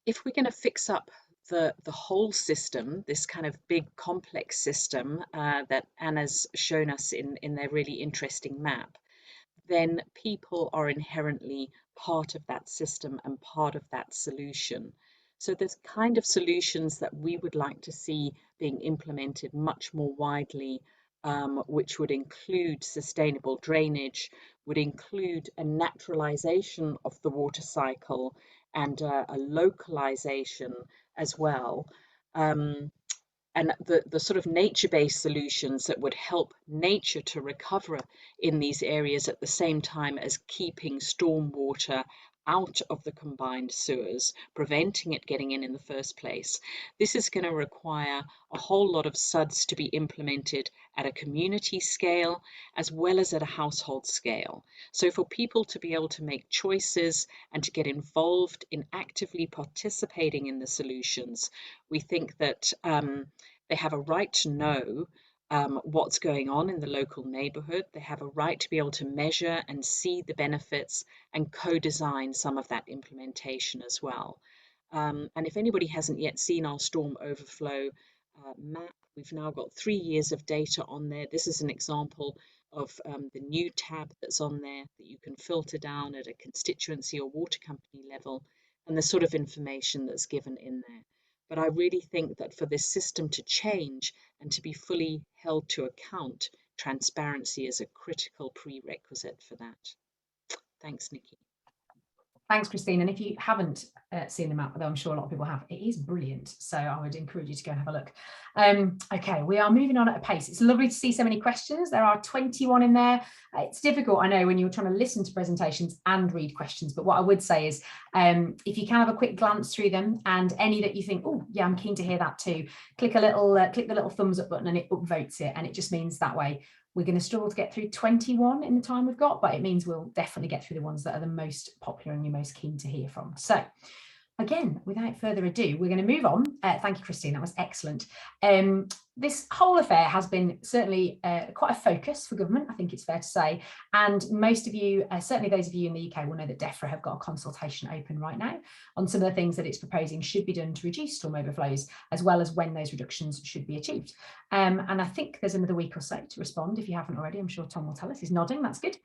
if we're going to fix up the whole system, this kind of big complex system that Anna's shown us in their really interesting map, then people are inherently part of that system and part of that solution. So there's kind of solutions that we would like to see being implemented much more widely, which would include sustainable drainage, would include a naturalization of the water cycle and a localization as well. And the sort of nature-based solutions that would help nature to recover in these areas at the same time as keeping stormwater out of the combined sewers, preventing it getting in the first place. This is going to require a whole lot of SUDs to be implemented at a community scale as well as at a household scale. So for people to be able to make choices and to get involved in actively participating in the solutions, we think that they have a right to know what's going on in the local neighborhood. They have a right to be able to measure and see the benefits and co-design some of that implementation as well. And if anybody hasn't yet seen our storm overflow map, we've now got 3 years of data on there. This is an example of the new tab that's on there that you can filter down at a constituency or water company level, and the sort of information that's given in there. But I really think that for this system to change and to be fully held to account, transparency is a critical prerequisite for that. Thanks, Nikki. Thanks, Christine. And if you haven't seen the map, though I'm sure a lot of people have, it is brilliant. So I would encourage you to go and have a look. Okay, we are moving on at a pace. It's lovely to see so many questions. There are 21 in there. It's difficult, I know, when you're trying to listen to presentations and read questions. But what I would say is, if you can have a quick glance through them, and any that you think, oh, yeah, I'm keen to hear that too, click the little thumbs up button and it upvotes it. And it just means that way we're going to struggle to get through 21 in the time we've got, but it means we'll definitely get through the ones that are the most popular and you're most keen to hear from. So again, without further ado, we're going to move on. Thank you, Christine. That was excellent. This whole affair has been certainly quite a focus for government, I think it's fair to say. And most of you, certainly those of you in the UK, will know that Defra have got a consultation open right now on some of the things that it's proposing should be done to reduce storm overflows, as well as when those reductions should be achieved. And I think there's another week or so to respond if you haven't already. I'm sure Tom will tell us. He's nodding. That's good.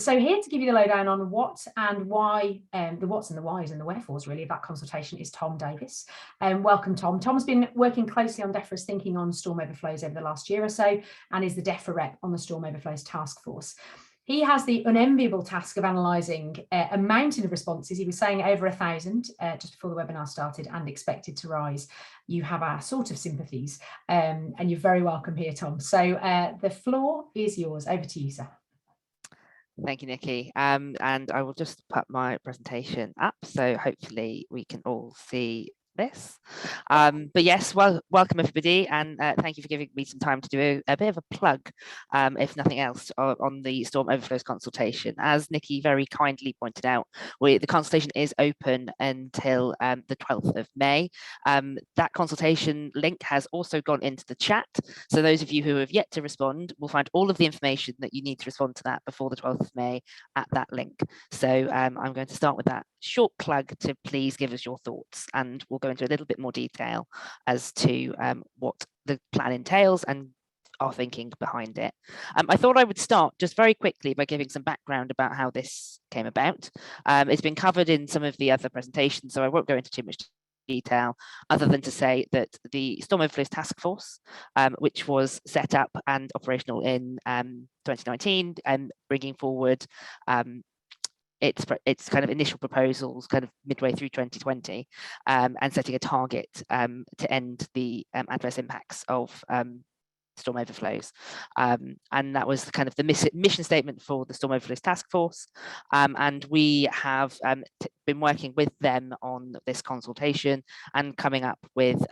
So here to give you the lowdown on what and why, the what's and the whys and the wherefores really of that consultation is Tom Davis. Welcome, Tom. Tom's been working closely on Defra's thinking on storm overflows over the last year or so, and is the Defra rep on the Storm Overflows Task Force. He has the unenviable task of analysing a mountain of responses. He was saying over 1,000 just before the webinar started, and expected to rise. You have our sort of sympathies, and you're very welcome here, Tom. So the floor is yours. Over to you, sir. Thank you, Nikki. And I will just put my presentation up, so hopefully we can all see this. But yes, welcome everybody, and thank you for giving me some time to do a bit of a plug, if nothing else, on the Storm Overflows consultation. As Nikki very kindly pointed out, the consultation is open until the 12th of May. That consultation link has also gone into the chat, so those of you who have yet to respond will find all of the information that you need to respond to that before the 12th of May at that link. So I'm going to start with that short plug to please give us your thoughts, and we'll go into a little bit more detail as to what the plan entails and our thinking behind it. I thought I would start just very quickly by giving some background about how this came about. It's been covered in some of the other presentations, so I won't go into too much detail, other than to say that the Storm Overflows Task Force, which was set up and operational in 2019, and bringing forward its kind of initial proposals kind of midway through 2020, and setting a target to end the adverse impacts of storm overflows. And that was kind of the mission statement for the Storm Overflows Task Force. And we have been working with them on this consultation and coming up with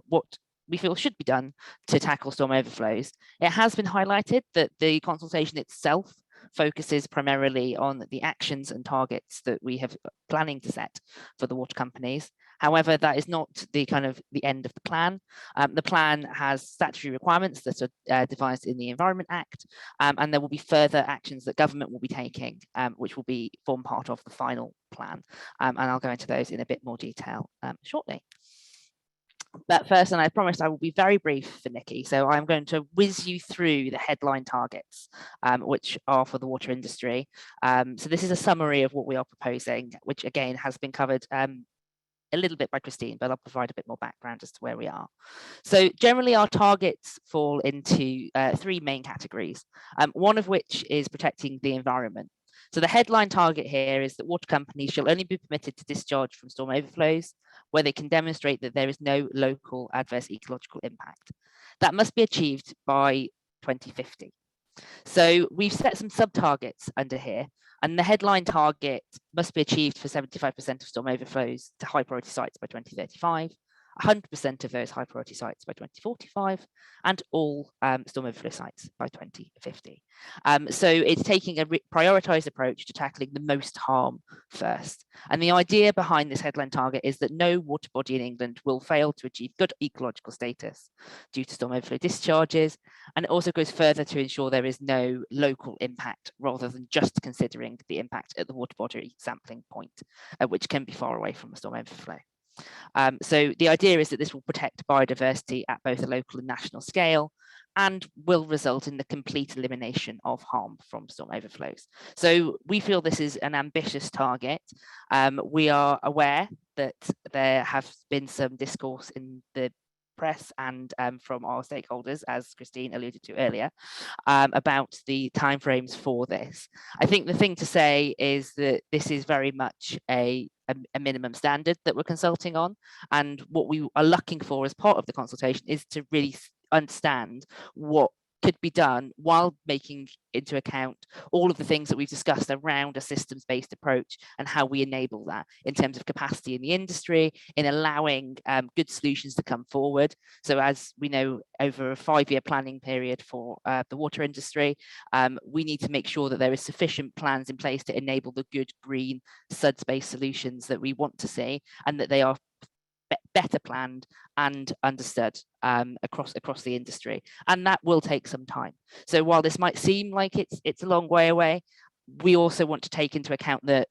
what we feel should be done to tackle storm overflows. It has been highlighted that the consultation itself focuses primarily on the actions and targets that we have planning to set for the water companies. However, that is not the end of the plan. The plan has statutory requirements that are devised in the Environment Act, and there will be further actions that government will be taking, which will form part of the final plan. And I'll go into those in a bit more detail shortly. But first, and I promised I will be very brief for Nikki, so I'm going to whiz you through the headline targets, which are for the water industry. So this is a summary of what we are proposing, which again has been covered a little bit by Christine, but I'll provide a bit more background as to where we are. So generally our targets fall into three main categories, one of which is protecting the environment. So the headline target here is that water companies shall only be permitted to discharge from storm overflows where they can demonstrate that there is no local adverse ecological impact. That must be achieved by 2050. So we've set some sub-targets under here, and the headline target must be achieved for 75% of storm overflows to high priority sites by 2035, 100% of those high priority sites by 2045, and all storm overflow sites by 2050. So it's taking a prioritized approach to tackling the most harm first. And the idea behind this headline target is that no water body in England will fail to achieve good ecological status due to storm overflow discharges. And it also goes further to ensure there is no local impact rather than just considering the impact at the water body sampling point, which can be far away from a storm overflow. So the idea is that this will protect biodiversity at both a local and national scale and will result in the complete elimination of harm from storm overflows. So we feel this is an ambitious target. We are aware that there have been some discourse in the press and from our stakeholders, as Christine alluded to earlier, about the timeframes for this. I think the thing to say is that this is very much a minimum standard that we're consulting on, and what we are looking for as part of the consultation is to really understand what could be done while making into account all of the things that we've discussed around a systems-based approach and how we enable that in terms of capacity in the industry, in allowing good solutions to come forward. So as we know, over a 5-year planning period for the water industry, we need to make sure that there is sufficient plans in place to enable the good green SUDS-based solutions that we want to see, and that they are better planned and understood across the industry, and that will take some time. So while this might seem like it's a long way away, we also want to take into account that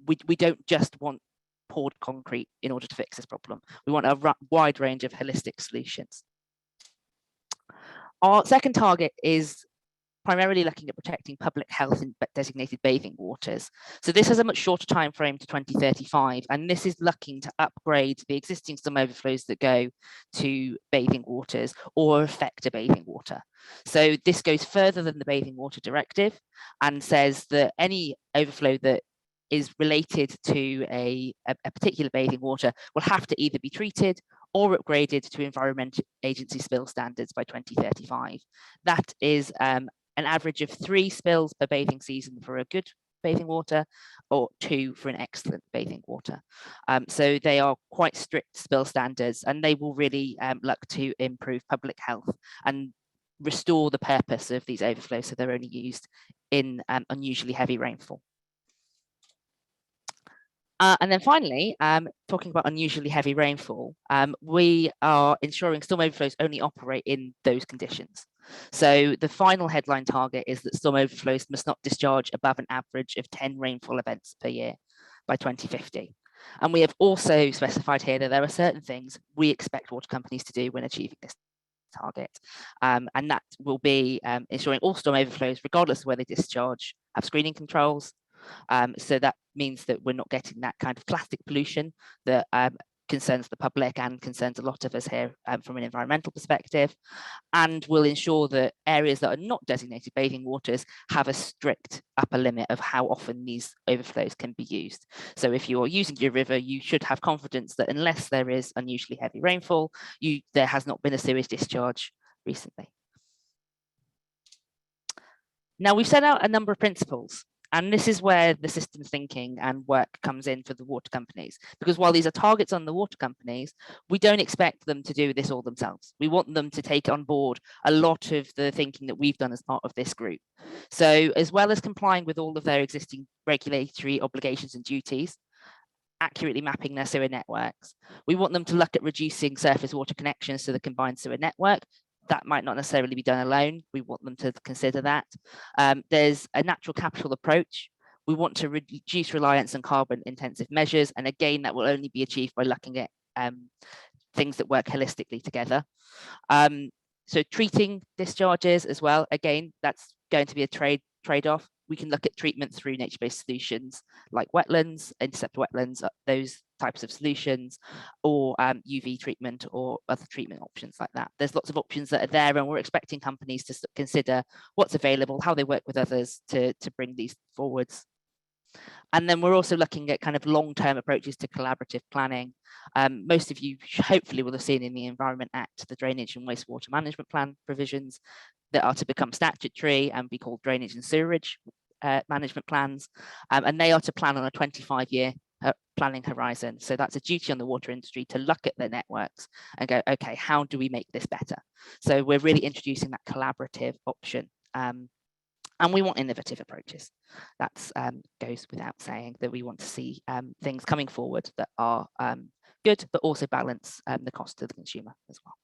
we don't just want poured concrete in order to fix this problem. We want a wide range of holistic solutions. Our second target is primarily looking at protecting public health in designated bathing waters. So this has a much shorter time frame to 2035, and this is looking to upgrade the existing storm overflows that go to bathing waters or affect a bathing water. So this goes further than the Bathing Water Directive and says that any overflow that is related to a particular bathing water will have to either be treated or upgraded to Environment Agency spill standards by 2035. That is an average of 3 spills per bathing season for a good bathing water, or 2 for an excellent bathing water. So they are quite strict spill standards, and they will really look to improve public health and restore the purpose of these overflows so they're only used in unusually heavy rainfall. And then finally, talking about unusually heavy rainfall, we are ensuring storm overflows only operate in those conditions. So the final headline target is that storm overflows must not discharge above an average of 10 rainfall events per year by 2050. And we have also specified here that there are certain things we expect water companies to do when achieving this target. And that will be ensuring all storm overflows, regardless of where they discharge, have screening controls. So that means that we're not getting that kind of plastic pollution that concerns the public and concerns a lot of us here from an environmental perspective, and will ensure that areas that are not designated bathing waters have a strict upper limit of how often these overflows can be used. So if you are using your river, you should have confidence that unless there is unusually heavy rainfall, there has not been a sewage discharge recently. Now, we've set out a number of principles, and this is where the systems thinking and work comes in for the water companies, because while these are targets on the water companies, we don't expect them to do this all themselves. We want them to take on board a lot of the thinking that we've done as part of this group. So as well as complying with all of their existing regulatory obligations and duties, accurately mapping their sewer networks. We want them to look at reducing surface water connections to the combined sewer network. That might not necessarily be done alone. We want them to consider that. There's a natural capital approach. We want to reduce reliance on carbon intensive measures. And again, that will only be achieved by looking at things that work holistically together. So treating discharges as well, again, that's going to be a trade-off. We can look at treatment through nature-based solutions like wetlands, intercept wetlands, those types of solutions, or UV treatment or other treatment options like that. There's lots of options that are there, and we're expecting companies to consider what's available, how they work with others to bring these forwards. And then we're also looking at kind of long-term approaches to collaborative planning. Most of you hopefully will have seen in the Environment Act the drainage and wastewater management plan provisions that are to become statutory and be called drainage and sewerage management plans. And they are to plan on a 25-year planning horizon. So that's a duty on the water industry to look at their networks and go, okay, how do we make this better? So we're really introducing that collaborative option. And we want innovative approaches. That goes without saying, that we want to see things coming forward that are good, but also balance the cost to the consumer as well.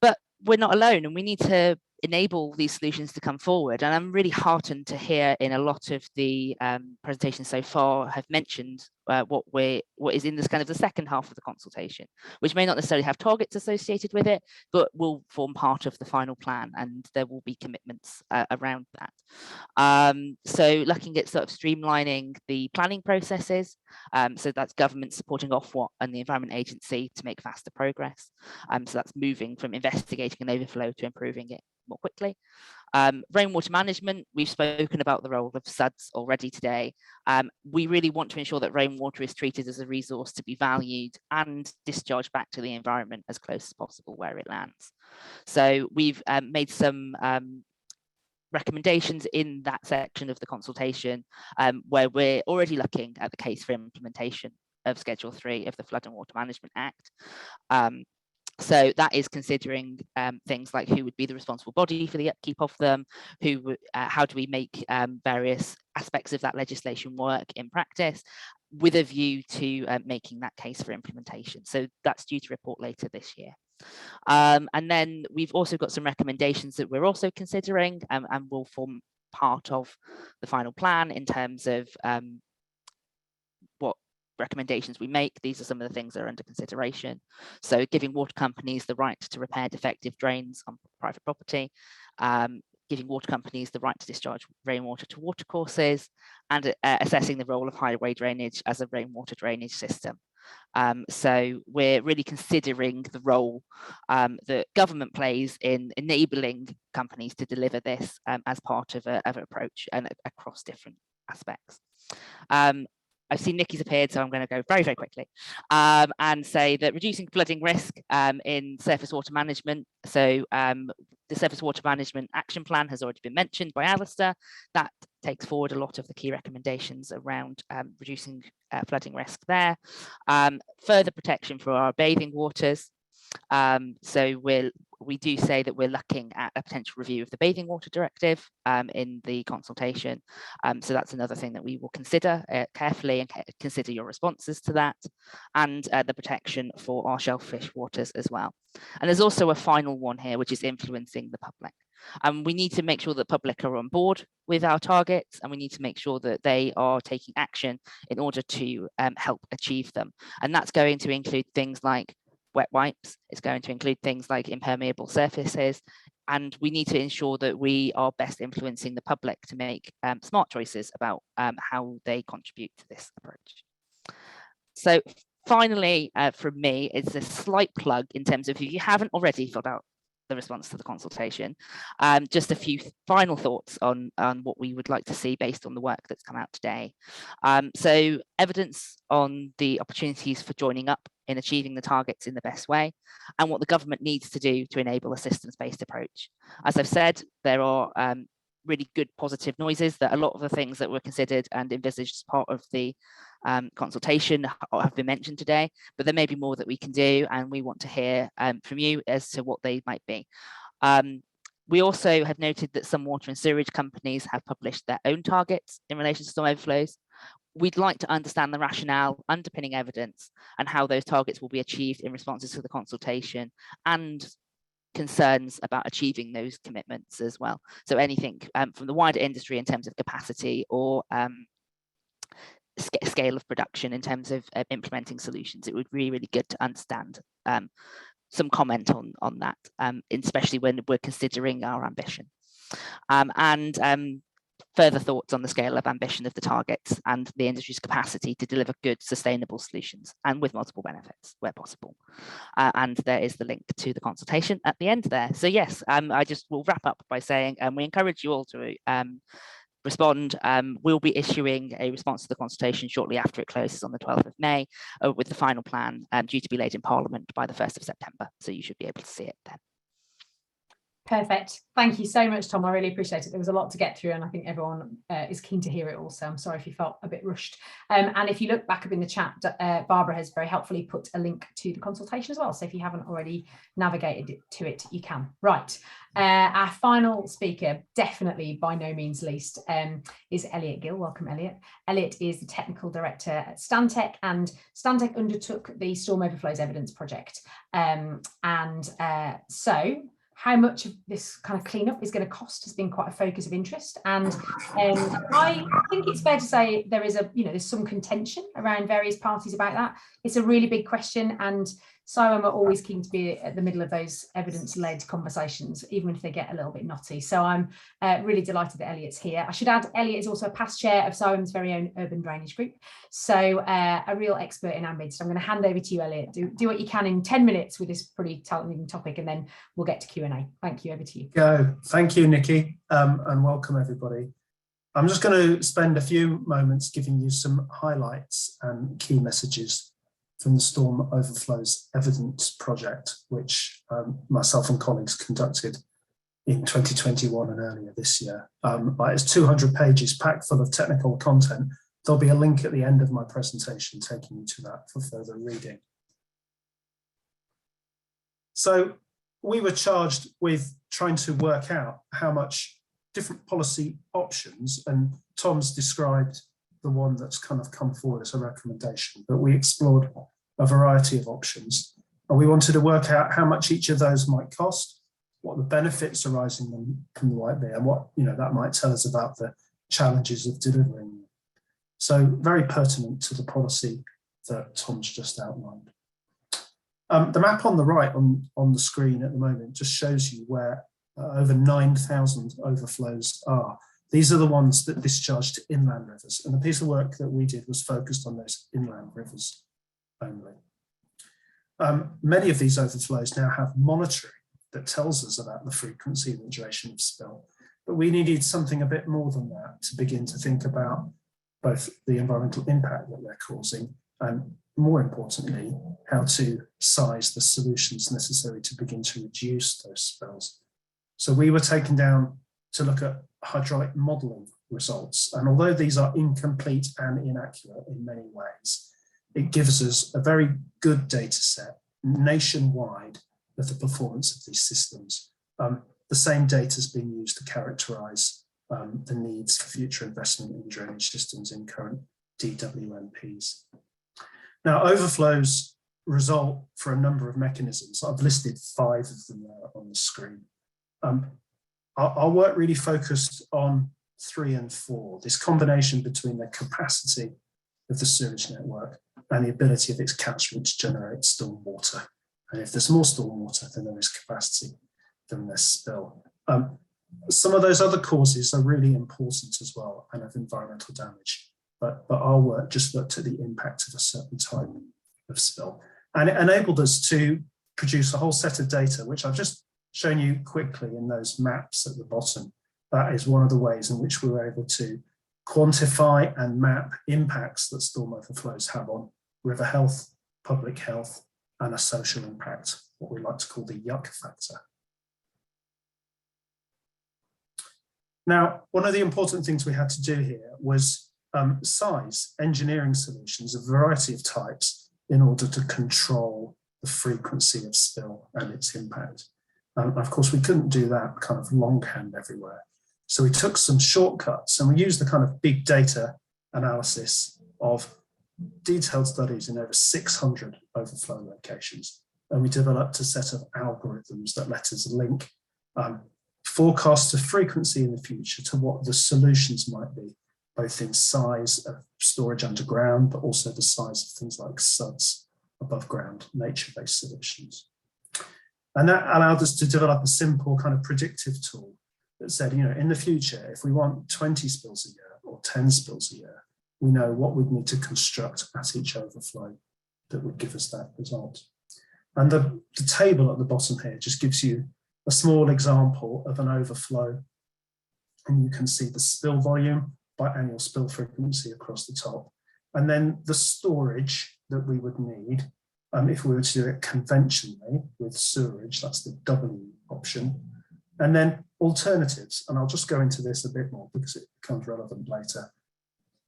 But we're not alone, and we need to enable these solutions to come forward. And I'm really heartened to hear in a lot of the presentations so far have mentioned what is in this kind of the second half of the consultation, which may not necessarily have targets associated with it, but will form part of the final plan, and there will be commitments around that. So looking at sort of streamlining the planning processes, so that's government supporting Ofwat and the Environment Agency to make faster progress. So that's moving from investigating an overflow to improving it more quickly. Rainwater management, we've spoken about the role of SUDs already today. We really want to ensure that rainwater is treated as a resource to be valued and discharged back to the environment as close as possible where it lands. So we've made some recommendations in that section of the consultation where we're already looking at the case for implementation of Schedule 3 of the Flood and Water Management Act. So that is considering things like who would be the responsible body for the upkeep of them, how do we make various aspects of that legislation work in practice, with a view to making that case for implementation. So that's due to report later this year. And then we've also got some recommendations that we're also considering and will form part of the final plan in terms of what recommendations we make. These are some of the things that are under consideration. So giving water companies the right to repair defective drains on private property, giving water companies the right to discharge rainwater to watercourses, and assessing the role of highway drainage as a rainwater drainage system. So we're really considering the role that government plays in enabling companies to deliver this as part of an approach and across different aspects. I've seen Nikki's appeared, so I'm going to go very, very quickly and say that reducing flooding risk in surface water management. So the Surface Water Management Action Plan has already been mentioned by Alistair. That takes forward a lot of the key recommendations around reducing flooding risk there. Further protection for our bathing waters. So we do say that we're looking at a potential review of the Bathing Water Directive in the consultation. So that's another thing that we will consider carefully and consider your responses to that, and the protection for our shellfish waters as well. And there's also a final one here, which is influencing the public. We need to make sure that the public are on board with our targets, and we need to make sure that they are taking action in order to help achieve them. And that's going to include things like wet wipes. It's going to include things like impermeable surfaces, and we need to ensure that we are best influencing the public to make smart choices about how they contribute to this approach. So finally, from me, it's a slight plug in terms of if you haven't already filled out the response to the consultation, just a few final thoughts on what we would like to see based on the work that's come out today. So evidence on the opportunities for joining up in achieving the targets in the best way, and what the government needs to do to enable a systems-based approach. As I've said, there are really good positive noises that a lot of the things that were considered and envisaged as part of the consultation have been mentioned today, but there may be more that we can do, and we want to hear from you as to what they might be. We also have noted that some water and sewage companies have published their own targets in relation to storm overflows. we'd like to understand the rationale underpinning evidence and how those targets will be achieved in responses to the consultation and concerns about achieving those commitments as well. So anything from the wider industry in terms of capacity or scale of production in terms of implementing solutions. It would be really good to understand some comment on that, especially when we're considering our ambition. And further thoughts on the scale of ambition of the targets and the industry's capacity to deliver good, sustainable solutions and with multiple benefits where possible. And there is the link to the consultation at the end there. So yes, I just will wrap up by saying we encourage you all to respond. We'll be issuing a response to the consultation shortly after it closes on the 12th of May with the final plan due to be laid in Parliament by the 1st of September. So you should be able to see it then. Perfect. Thank you so much, Tom. I really appreciate it. There was a lot to get through and I think everyone is keen to hear it also. I'm sorry if you felt a bit rushed. And if you look back up in the chat, Barbara has very helpfully put a link to the consultation as well. So if you haven't already navigated to it, you can. Right. Our final speaker, definitely by no means least, is Elliot Gill. Welcome, Elliot. Elliot is the Technical Director at Stantec, and Stantec undertook the Storm Overflows Evidence Project. So how much of this kind of cleanup is going to cost has been quite a focus of interest. And I think it's fair to say there is there's some contention around various parties about that. It's a really big question, and CIWEM are always keen to be at the middle of those evidence-led conversations, even if they get a little bit knotty. So I'm really delighted that Elliot's here. I should add, Elliot is also a past chair of CIWEM's very own urban drainage group. So a real expert in our midst. I'm going to hand over to you, Elliot. Do what you can in 10 minutes with this pretty challenging topic, and then we'll get to Q&A. Thank you, over to you. Thank you, Nikki, and welcome everybody. I'm just going to spend a few moments giving you some highlights and key messages from the Storm Overflows Evidence Project, which myself and colleagues conducted in 2021 and earlier this year. It's 200 pages packed full of technical content. There'll be a link at the end of my presentation taking you to that for further reading. So we were charged with trying to work out how much different policy options, and Tom's described the one that's kind of come forward as a recommendation, but we explored a variety of options, and we wanted to work out how much each of those might cost, what the benefits arising from the might be, and what that might tell us about the challenges of delivering them. So very pertinent to the policy that Tom's just outlined. The map on the right on the screen at the moment just shows you where over 9,000 overflows are. These are the ones that discharge to inland rivers, and the piece of work that we did was focused on those inland rivers only. Many of these overflows now have monitoring that tells us about the frequency and the duration of spill, but we needed something a bit more than that to begin to think about both the environmental impact that they're causing and, more importantly, how to size the solutions necessary to begin to reduce those spills. So we were taken down to look at hydraulic modelling results, and although these are incomplete and inaccurate in many ways, it gives us a very good data set nationwide of the performance of these systems. The same data is being used to characterise the needs for future investment in drainage systems in current DWMPs. Now, overflows result for a number of mechanisms. I've listed 5 of them there on the screen. Our work really focused on 3 and 4, this combination between the capacity of the sewage network and the ability of its catchment to generate storm water. And if there's more storm water, then there is capacity, then there's spill. Some of those other causes are really important as well, and of environmental damage. But our work just looked at the impact of a certain type of spill. And it enabled us to produce a whole set of data, which I've just shown you quickly in those maps at the bottom. That is one of the ways in which we were able to quantify and map impacts that storm overflows have on river health, public health, and a social impact, what we like to call the yuck factor. Now, one of the important things we had to do here was size engineering solutions of a variety of types in order to control the frequency of spill and its impact. Of course, we couldn't do that kind of longhand everywhere. So we took some shortcuts and we used the kind of big data analysis of detailed studies in over 600 overflow locations. And we developed a set of algorithms that let us link forecasts of frequency in the future to what the solutions might be, both in size of storage underground, but also the size of things like SUDS above ground, nature-based solutions. And that allowed us to develop a simple kind of predictive tool that said, you know, in the future, if we want 20 spills a year or 10 spills a year, we know what we'd need to construct at each overflow that would give us that result. And the table at the bottom here just gives you a small example of an overflow. And you can see the spill volume by annual spill frequency across the top. And then the storage that we would need if we were to do it conventionally with sewerage, that's the W option. And then alternatives, and I'll just go into this a bit more because it becomes relevant later,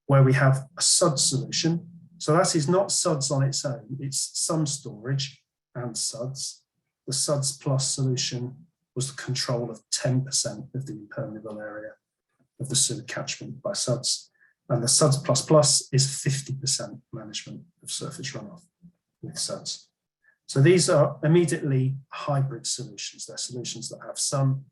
where we have a SUDS solution. So that is not SUDS on its own, it's some storage and SUDS. The SUDS plus solution was the control of 10% of the impermeable area of the sewer catchment by SUDS. And the SUDS plus plus is 50% management of surface runoff with SUDS. So these are immediately hybrid solutions. They're solutions that have some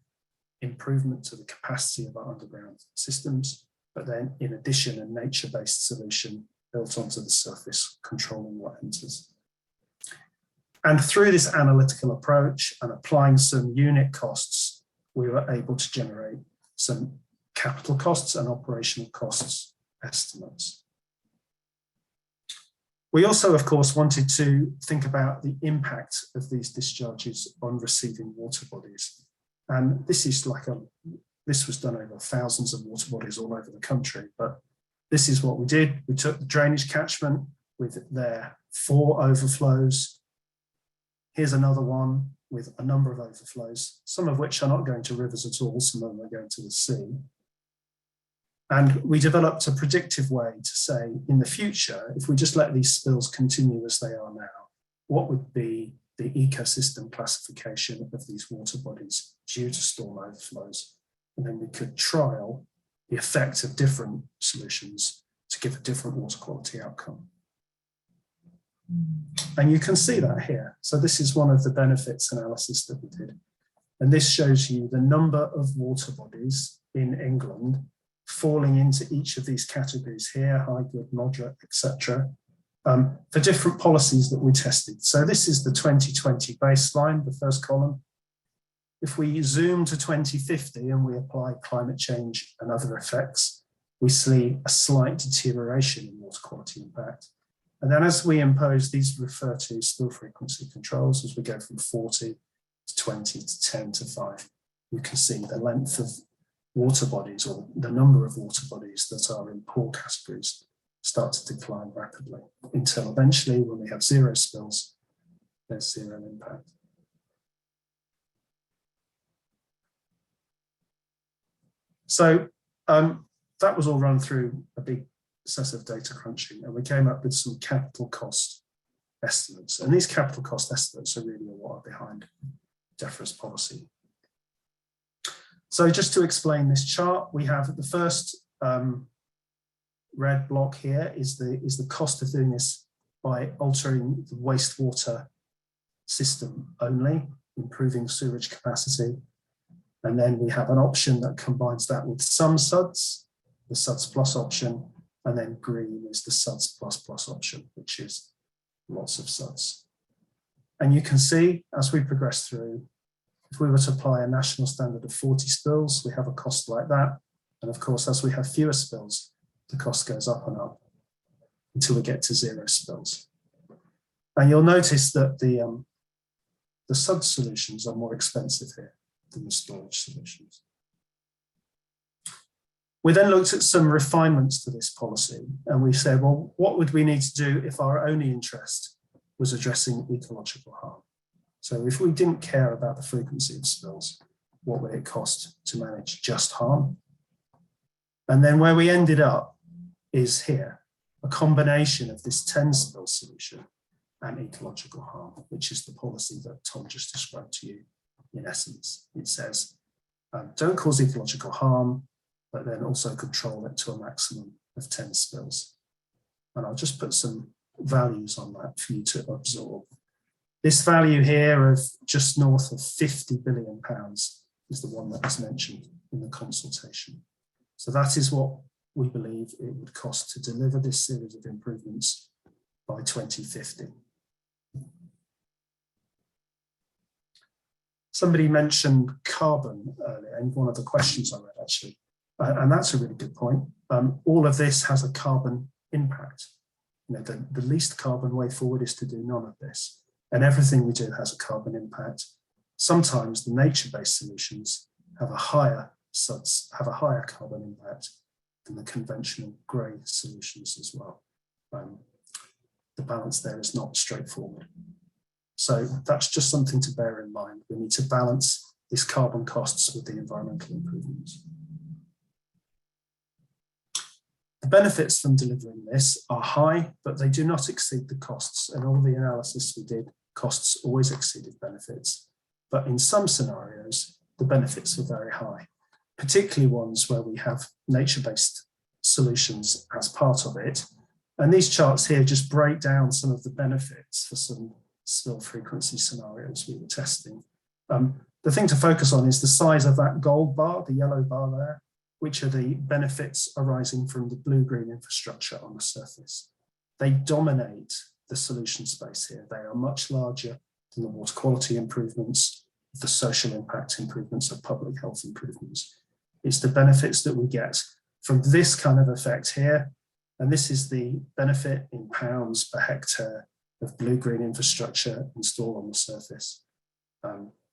improvement to the capacity of our underground systems, but then in addition, a nature-based solution built onto the surface, controlling what enters. And through this analytical approach and applying some unit costs, we were able to generate some capital costs and operational costs estimates. We also, of course, wanted to think about the impact of these discharges on receiving water bodies. And this is this was done over thousands of water bodies all over the country, but this is what we did. We took the drainage catchment with their 4 overflows. Here's another one with a number of overflows, some of which are not going to rivers at all, some of them are going to the sea. And we developed a predictive way to say, in the future, if we just let these spills continue as they are now, what would be the ecosystem classification of these water bodies due to storm overflows? And then we could trial the effect of different solutions to give a different water quality outcome. And you can see that here. So this is one of the benefits analysis that we did. And this shows you the number of water bodies in England falling into each of these categories here, high, good, moderate, etc., for different policies that we tested. So this is the 2020 baseline, the first column. If we zoom to 2050 and we apply climate change and other effects, we see a slight deterioration in water quality impact. And then as we impose, these refer to spill frequency controls, as we go from 40 to 20 to 10 to 5, you can see the length of water bodies, or the number of water bodies that are in poor categories, start to decline rapidly until eventually, when we have 0 spills, there's 0 impact. So that was all run through a big set of data crunching, and we came up with some capital cost estimates. And these capital cost estimates are really what are behind Defra's policy. So just to explain this chart, we have the first red block here is the cost of doing this by altering the wastewater system only, improving sewage capacity. And then we have an option that combines that with some SUDS, the SUDS plus option, and then green is the SUDS plus plus option, which is lots of SUDS. And you can see as we progress through, if we were to apply a national standard of 40 spills, we have a cost like that. And of course, as we have fewer spills, the cost goes up and up until we get to 0 spills. And you'll notice that the SUDS solutions are more expensive here than the storage solutions. We then looked at some refinements to this policy, and we said, well, what would we need to do if our only interest was addressing ecological harm? So if we didn't care about the frequency of spills, what would it cost to manage just harm? And then where we ended up is here, a combination of this 10 spill solution and ecological harm, which is the policy that Tom just described to you in essence. It says, don't cause ecological harm, but then also control it to a maximum of 10 spills. And I'll just put some values on that for you to absorb. This value here of just north of £50 billion is the one that was mentioned in the consultation. So that is what we believe it would cost to deliver this series of improvements by 2050. Somebody mentioned carbon earlier in one of the questions I read, actually, and that's a really good point. All of this has a carbon impact. You know, the least carbon way forward is to do none of this, and everything we do has a carbon impact. Sometimes the nature-based solutions have a higher carbon impact than the conventional grey solutions as well. The balance there is not straightforward. So that's just something to bear in mind. We need to balance these carbon costs with the environmental improvements. The benefits from delivering this are high, but they do not exceed the costs. And all the analysis we did, costs always exceeded benefits. But in some scenarios, the benefits are very high, particularly ones where we have nature-based solutions as part of it. And these charts here just break down some of the benefits for some spill frequency scenarios we were testing. The thing to focus on is the size of that gold bar, the yellow bar there, which are the benefits arising from the blue-green infrastructure on the surface. They dominate the solution space here. They are much larger than the water quality improvements, the social impact improvements, or public health improvements. It's the benefits that we get from this kind of effect here. And this is the benefit in pounds per hectare of blue-green infrastructure installed on the surface.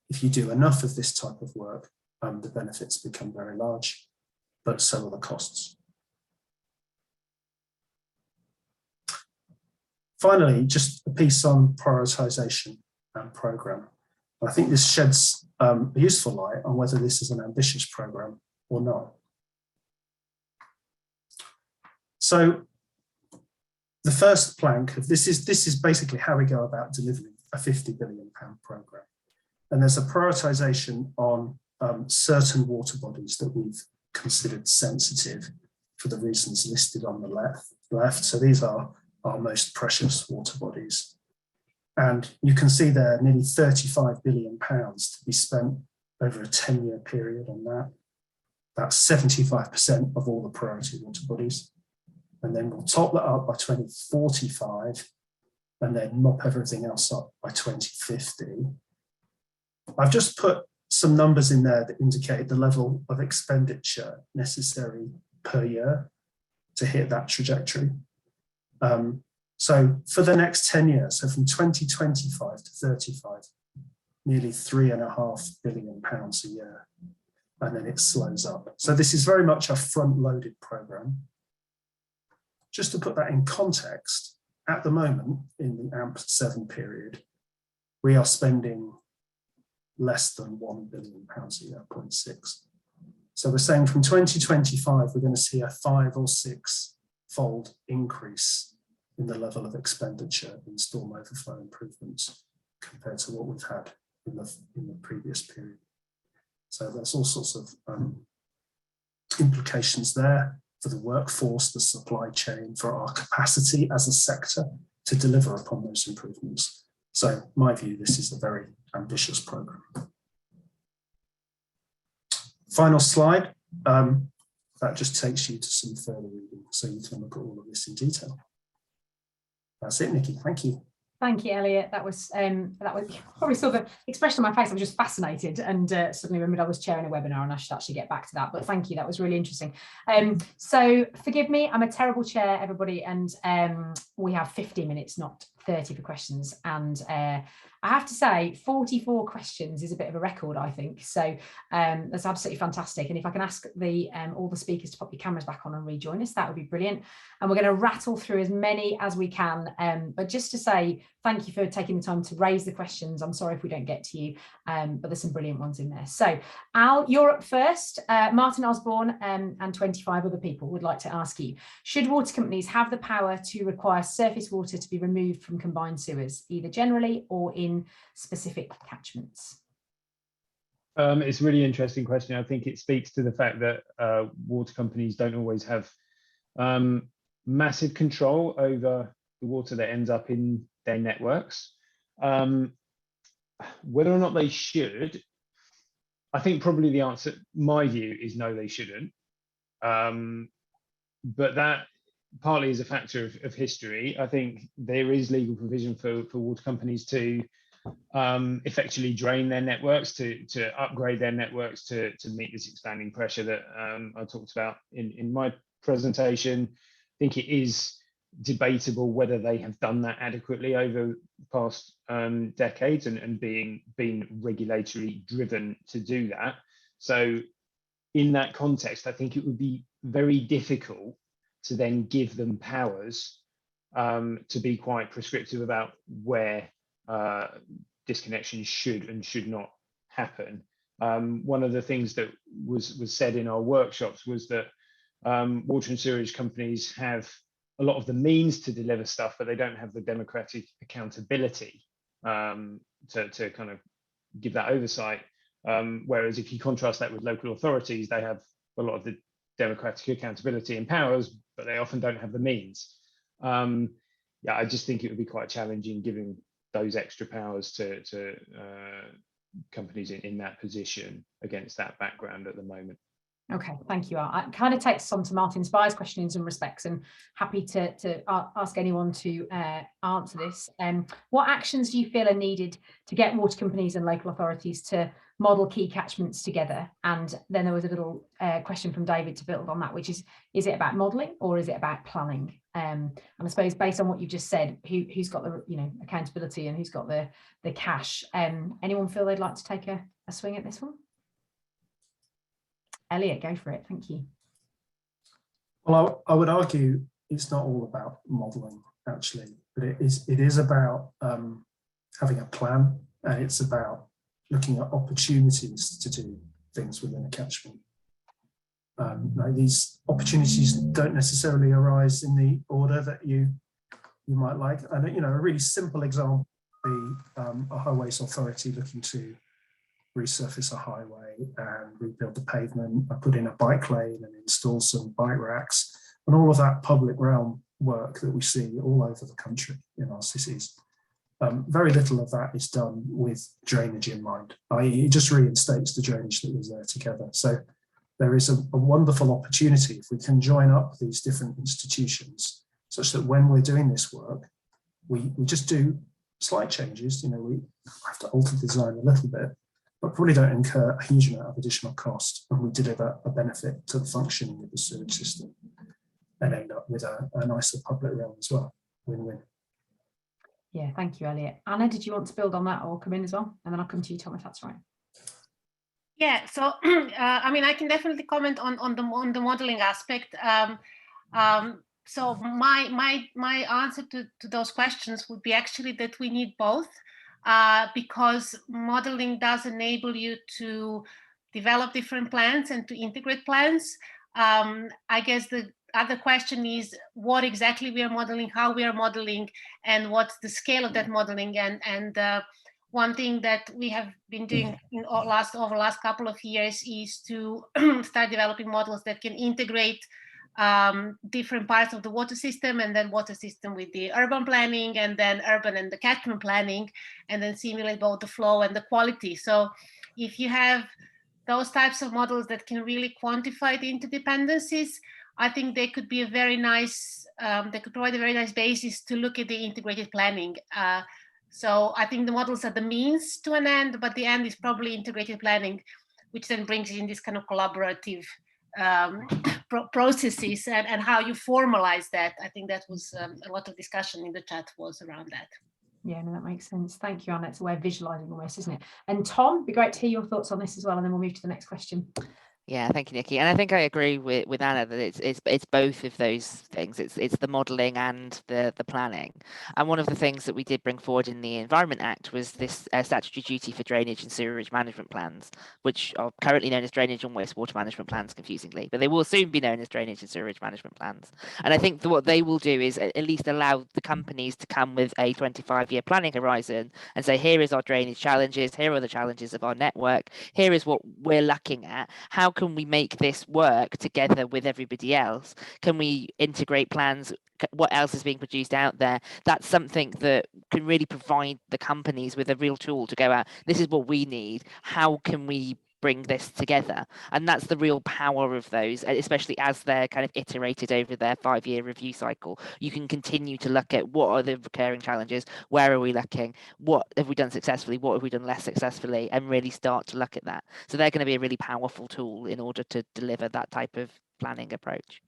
If you do enough of this type of work, the benefits become very large, but so are the costs. Finally, just a piece on prioritisation and programme. I think this sheds a useful light on whether this is an ambitious programme or not. So the first plank of this is basically how we go about delivering a £50 billion programme. And there's a prioritisation on certain water bodies that we've considered sensitive for the reasons listed on the left. So these are our most precious water bodies. And you can see there nearly £35 billion to be spent over a 10-year period on that. That's 75% of all the priority water bodies. And then we'll top that up by 2045 and then mop everything else up by 2050. I've just put some numbers in there that indicate the level of expenditure necessary per year to hit that trajectory. So for the next 10 years, so from 2025 to 35, nearly £3.5 billion a year, and then it slows up. So this is very much a front-loaded programme. Just to put that in context, at the moment, in the AMP7 period, we are spending less than £1 billion a year, 0.6. So we're saying from 2025, we're going to see a 5 or 6-fold increase in the level of expenditure in storm overflow improvements compared to what we've had in the previous period. So there's all sorts of implications there for the workforce, the supply chain, for our capacity as a sector to deliver upon those improvements. So in my view, this is a very ambitious programme. Final slide. That just takes you to some further reading so you can look at all of this in detail. That's it, Nikki. Thank you. Thank you, Elliot. That was probably saw the expression on my face. I was just fascinated and suddenly remembered I was chairing a webinar and I should actually get back to that. But thank you, that was really interesting. So forgive me, I'm a terrible chair, everybody, and we have 50 minutes, not 30 for questions. And I have to say 44 questions is a bit of a record, I think. So that's absolutely fantastic. And if I can ask all the speakers to pop your cameras back on and rejoin us, that would be brilliant. And we're going to rattle through as many as we can. But just to say, thank you for taking the time to raise the questions. I'm sorry if we don't get to you, but there's some brilliant ones in there. So Al, you're up first. Martin Osborne and 25 other people would like to ask you, should water companies have the power to require surface water to be removed from combined sewers, either generally or in specific catchments? It's a really interesting question. I think it speaks to the fact that water companies don't always have massive control over the water that ends up in their networks. Whether or not they should, I think probably the answer, my view, is no, they shouldn't. But that partly is a factor of history. I think there is legal provision for water companies to effectively drain their networks, to upgrade their networks to meet this expanding pressure that I talked about in my presentation. I think it is debatable whether they have done that adequately over the past decades and being regulatory driven to do that. So in that context, I think it would be very difficult to then give them powers to be quite prescriptive about where disconnections should and should not happen. One of the things that was said in our workshops was that water and sewerage companies have a lot of the means to deliver stuff, but they don't have the democratic accountability to kind of give that oversight. Whereas if you contrast that with local authorities, they have a lot of the democratic accountability and powers, but they often don't have the means. Yeah, I just think it would be quite challenging giving those extra powers to companies in that position against that background at the moment. Okay, thank you. I kind of takes us on to Martin Spy's question in some respects, and happy to ask anyone to answer this. What actions do you feel are needed to get water companies and local authorities to model key catchments together? And then there was a little question from David to build on that, which is it about modelling or is it about planning? And I suppose based on what you just said, who's got the accountability and who's got the cash? Anyone feel they'd like to take a swing at this one? Elliot, go for it. Thank you. Well, I would argue it's not all about modelling, actually, but it is about having a plan, and it's about looking at opportunities to do things within a catchment. These opportunities don't necessarily arise in the order that you might like. And a really simple example would be a highways authority looking to resurface a highway and rebuild the pavement, put in a bike lane and install some bike racks, and all of that public realm work that we see all over the country in our cities. Very little of that is done with drainage in mind, i.e. it just reinstates the drainage that was there together. So there is a wonderful opportunity if we can join up these different institutions such that when we're doing this work, we just do slight changes. We have to alter the design a little bit, but probably don't incur a huge amount of additional cost, and we deliver a benefit to the functioning of the sewage system and end up with a nicer public realm as well. Win-win. Yeah, thank you, Elliot. Anna, did you want to build on that or come in as well? And then I'll come to you, Tom, if that's right. Yeah, so I can definitely comment on the modeling aspect. So my answer to those questions would be actually that we need both. Because modeling does enable you to develop different plans and to integrate plans. I guess the other question is what exactly we are modeling, how we are modeling, and what's the scale of that modeling. And one thing that we have been doing over the last couple of years is to start developing models that can integrate different parts of the water system, and then water system with the urban planning, and then urban and the catchment planning, and then simulate both the flow and the quality. So if you have those types of models that can really quantify the interdependencies, I think they could be a very nice, they could provide a very nice basis to look at the integrated planning. So I think the models are the means to an end, but the end is probably integrated planning, which then brings in this kind of collaborative processes and how you formalize that. I think that was a lot of discussion in the chat was around that. Yeah, no, that makes sense. Thank you, Anna. It's a way of visualizing almost, isn't it? And Tom, it'd be great to hear your thoughts on this as well, and then we'll move to the next question. Yeah, thank you, Nikki. And I think I agree with Anna that it's both of those things. It's the modelling and the planning. And one of the things that we did bring forward in the Environment Act was this statutory duty for drainage and sewerage management plans, which are currently known as drainage and wastewater management plans, confusingly, but they will soon be known as drainage and sewerage management plans. And I think what they will do is at least allow the companies to come with a 25-year planning horizon and say, here is our drainage challenges, here are the challenges of our network, here is what we're looking at. How can we make this work together with everybody else? Can we integrate plans? What else is being produced out there? That's something that can really provide the companies with a real tool to go out. This is what we need. How can we bring this together? And that's the real power of those, especially as they're kind of iterated over their 5-year review cycle. You can continue to look at what are the recurring challenges, where are we looking, what have we done successfully, what have we done less successfully, and really start to look at that. So they're going to be a really powerful tool in order to deliver that type of planning approach.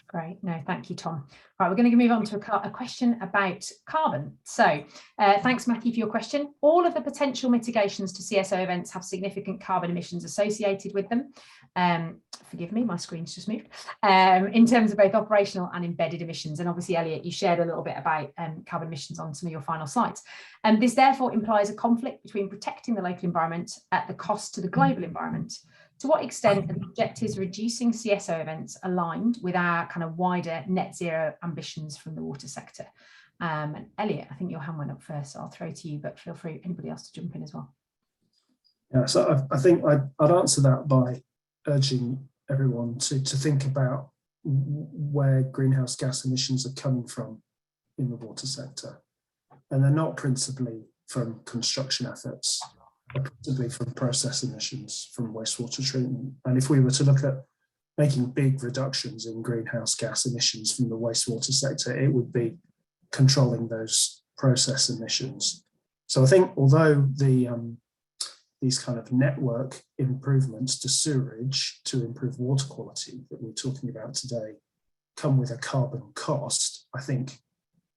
Great. No, thank you, Tom. Right, we're going to move on to a question about carbon. So thanks, Matthew, for your question. All of the potential mitigations to CSO events have significant carbon emissions associated with them. Forgive me, my screen's just moved. In terms of both operational and embedded emissions. And obviously, Elliot, you shared a little bit about carbon emissions on some of your final slides. And this therefore implies a conflict between protecting the local environment at the cost to the global environment. To what extent are the objectives reducing CSO events aligned with our kind of wider net zero ambitions from the water sector? And Elliot, I think your hand went up first, so I'll throw to you, but feel free, anybody else to jump in as well. Yeah, so I think I'd answer that by urging everyone to think about where greenhouse gas emissions are coming from in the water sector. And they're not principally from construction efforts, they're principally from process emissions from wastewater treatment. And if we were to look at making big reductions in greenhouse gas emissions from the wastewater sector, it would be controlling those process emissions. So I think although these kind of network improvements to sewerage to improve water quality that we're talking about today come with a carbon cost, I think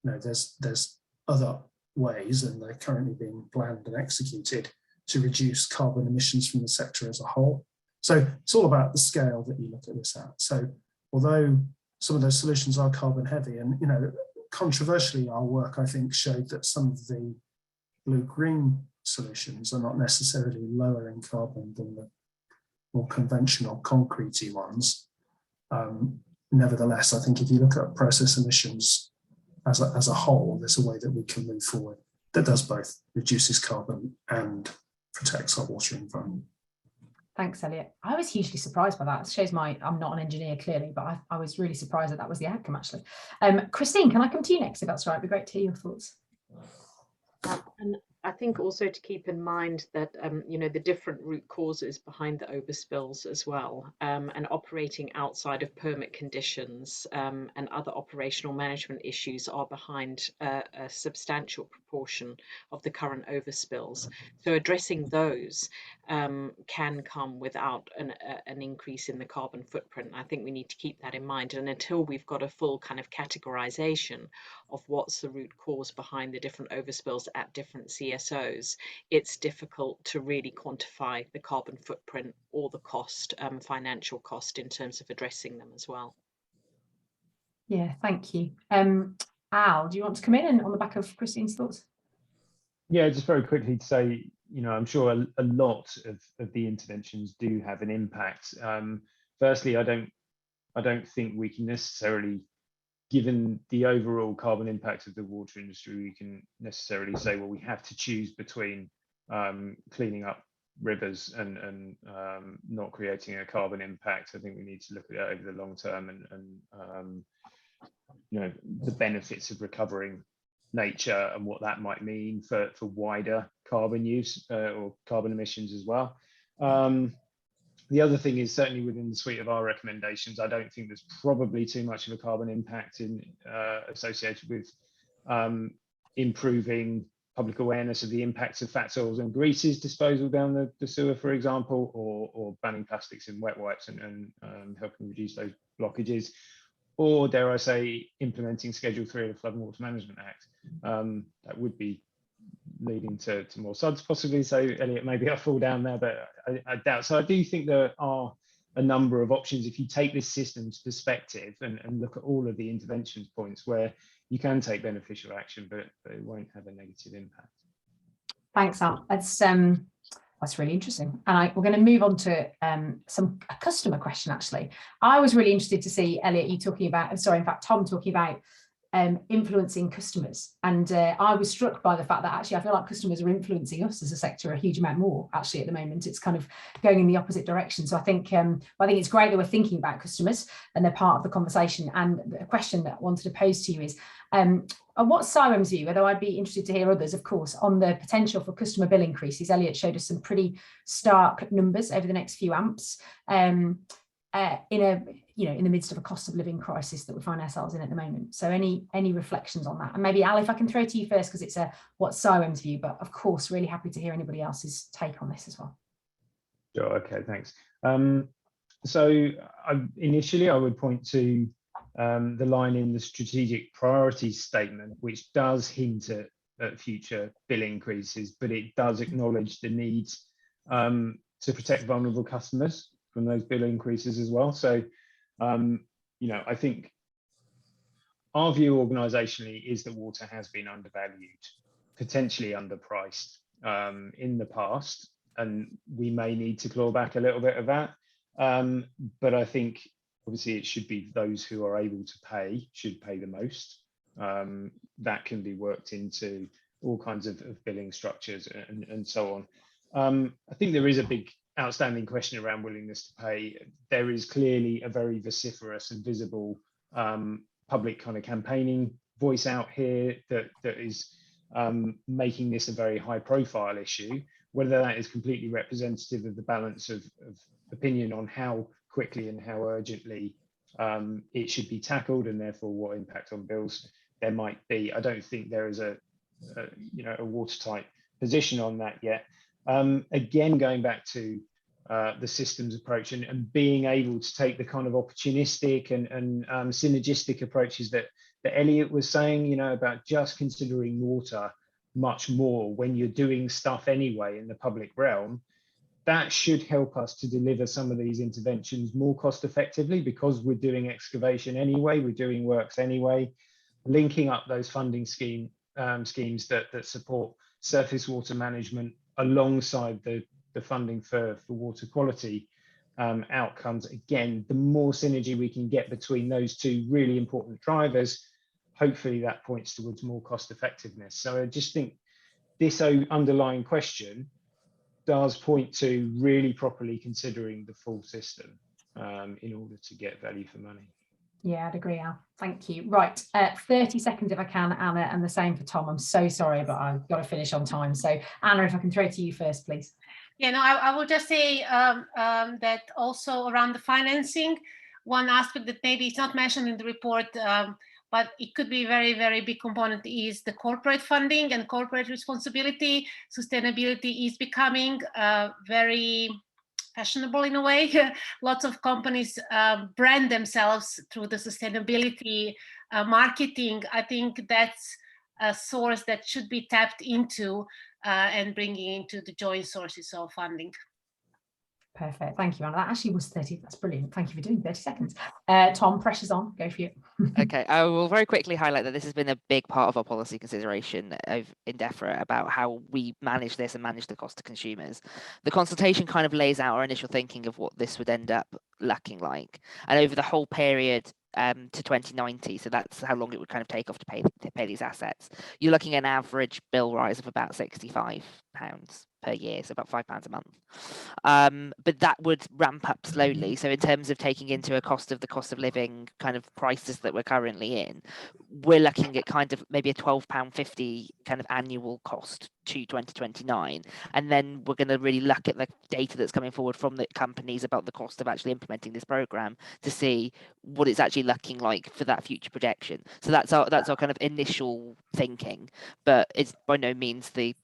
there's other ways, and they're currently being planned and executed, to reduce carbon emissions from the sector as a whole. So it's all about the scale that you look at this at. So although some of those solutions are carbon heavy, and controversially, our work, I think, showed that some of the blue-green solutions are not necessarily lower in carbon than the more conventional concretey ones. Nevertheless, I think if you look at process emissions as a whole, there's a way that we can move forward that does both, reduces carbon and protects our water environment. Thanks, Elliot. I was hugely surprised by that. It shows I'm not an engineer clearly, but I was really surprised that was the outcome actually. Christine, can I come to you next if that's right? It'd be great to hear your thoughts. And I think also to keep in mind that the different root causes behind the overspills as well, and operating outside of permit conditions and other operational management issues are behind a substantial proportion of the current overspills. So addressing those can come without an increase in the carbon footprint. I think we need to keep that in mind. And until we've got a full kind of categorization of what's the root cause behind the different overspills at different CSOs, it's difficult to really quantify the carbon footprint or the cost, financial cost in terms of addressing them as well. Yeah, thank you. Al, do you want to come in and on the back of Christine's thoughts? Yeah, just very quickly to say, I'm sure a lot of the interventions do have an impact. Firstly, I don't think we can necessarily, given the overall carbon impact of the water industry, we can necessarily say, well, we have to choose between cleaning up rivers and not creating a carbon impact. I think we need to look at it over the long term and the benefits of recovering nature and what that might mean for wider carbon use or carbon emissions as well. The other thing is, certainly within the suite of our recommendations, I don't think there's probably too much of a carbon impact associated with improving public awareness of the impacts of fats, oils and greases disposal down the sewer, for example, or banning plastics in wet wipes and helping reduce those blockages, or dare I say, implementing Schedule 3 of the Flood and Water Management Act. That would be leading to more SUDs possibly. So Elliot, maybe I'll fall down there, but I doubt. So I do think there are a number of options if you take this systems perspective and look at all of the interventions points where you can take beneficial action, but it won't have a negative impact. Thanks, Al. That's really interesting. And we're going to move on to a customer question, actually. I was really interested to see, Elliot, you talking about, sorry, in fact, Tom talking about influencing customers. And I was struck by the fact that actually I feel like customers are influencing us as a sector a huge amount more. Actually, at the moment, it's kind of going in the opposite direction. So I think it's great that we're thinking about customers and they're part of the conversation. And the question that I wanted to pose to you is, what's CIWEM's view, although I'd be interested to hear others, of course, on the potential for customer bill increases. Elliot showed us some pretty stark numbers over the next few AMPs. In the midst of a cost of living crisis that we find ourselves in at the moment. So any reflections on that? And maybe Al, if I can throw to you first, because it's what's CIWEM's view, but of course, really happy to hear anybody else's take on this as well. Sure, okay, thanks. Initially I would point to the line in the strategic priorities statement, which does hint at future bill increases, but it does acknowledge the need to protect vulnerable customers from those bill increases as well. So, I think our view organisationally is that water has been undervalued, potentially underpriced in the past, and we may need to claw back a little bit of that. But I think obviously it should be those who are able to pay should pay the most. That can be worked into all kinds of billing structures and so on. I think there is a big outstanding question around willingness to pay. There is clearly a very vociferous and visible public kind of campaigning voice out here that is making this a very high profile issue. Whether that is completely representative of the balance of opinion on how quickly and how urgently it should be tackled, and therefore what impact on bills there might be. I don't think there is a watertight position on that yet. Again, going back to the systems approach and being able to take the kind of opportunistic and synergistic approaches that Elliot was saying, about just considering water much more when you're doing stuff anyway in the public realm, that should help us to deliver some of these interventions more cost effectively, because we're doing excavation anyway, we're doing works anyway, linking up those funding schemes that support surface water management alongside the funding for water quality outcomes. Again, the more synergy we can get between those two really important drivers, hopefully that points towards more cost effectiveness. So I just think this underlying question does point to really properly considering the full system in order to get value for money. Yeah, I'd agree, Al. Thank you. Right, 30 seconds if I can, Anna, and the same for Tom. I'm so sorry, but I've got to finish on time. So Anna, if I can throw to you first, please. Yeah, no, I will just say that also around the financing, one aspect that maybe is not mentioned in the report, but it could be a very, very big component is the corporate funding and corporate responsibility. Sustainability is becoming very fashionable in a way. Lots of companies brand themselves through the sustainability marketing. I think that's a source that should be tapped into and bringing into the joint sources of funding. Perfect. Thank you, Anna. That actually was 30. That's brilliant. Thank you for doing 30 seconds. Tom, pressure's on. Go for you. Okay, I will very quickly highlight that this has been a big part of our policy consideration in Defra about how we manage this and manage the cost to consumers. The consultation kind of lays out our initial thinking of what this would end up looking like. And over the whole period to 2090, so that's how long it would kind of take off to pay these assets, you're looking at an average bill rise of about £65 per year, so about £5 a month. But that would ramp up slowly. So in terms of taking into a cost of living kind of prices that we're currently in, we're looking at kind of maybe a £12.50 kind of annual cost to 2029. And then we're going to really look at the data that's coming forward from the companies about the cost of actually implementing this program to see what it's actually looking like for that future projection. So that's our kind of initial thinking, but it's by no means the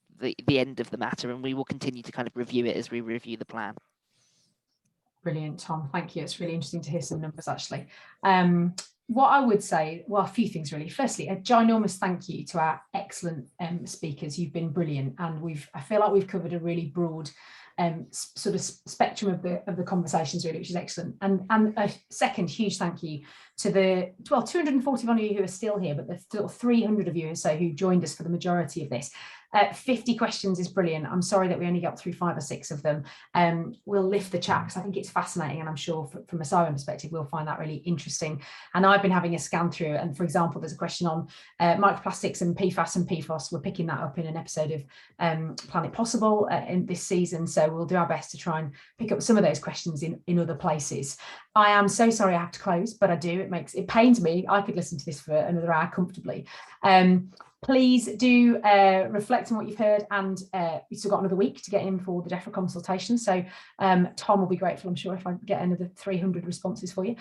end of the matter, and we will continue to kind of review it as we review the plan. Brilliant, Tom. Thank you. It's really interesting to hear some numbers, actually. What I would say, well, a few things really. Firstly, a ginormous thank you to our excellent speakers. You've been brilliant, and I feel like we've covered a really broad sort of spectrum of the conversations, really, which is excellent. And a second huge thank you to the 241 of you who are still here, but the 300 of you or so who joined us for the majority of this. 50 questions is brilliant. I'm sorry that we only got through 5 or 6 of them. We'll lift the chat because I think it's fascinating, and I'm sure from a CIWEM perspective we'll find that really interesting. And I've been having a scan through, and for example there's a question on microplastics and PFAS and PFOS. We're picking that up in an episode of Planet Possible in this season, so we'll do our best to try and pick up some of those questions in other places. I am so sorry I have to close, but I do. It pains me. I could listen to this for another hour comfortably. Please do reflect on what you've heard, and you've still got another week to get in for the Defra consultation. So Tom will be grateful, I'm sure, if I get another 300 responses for you.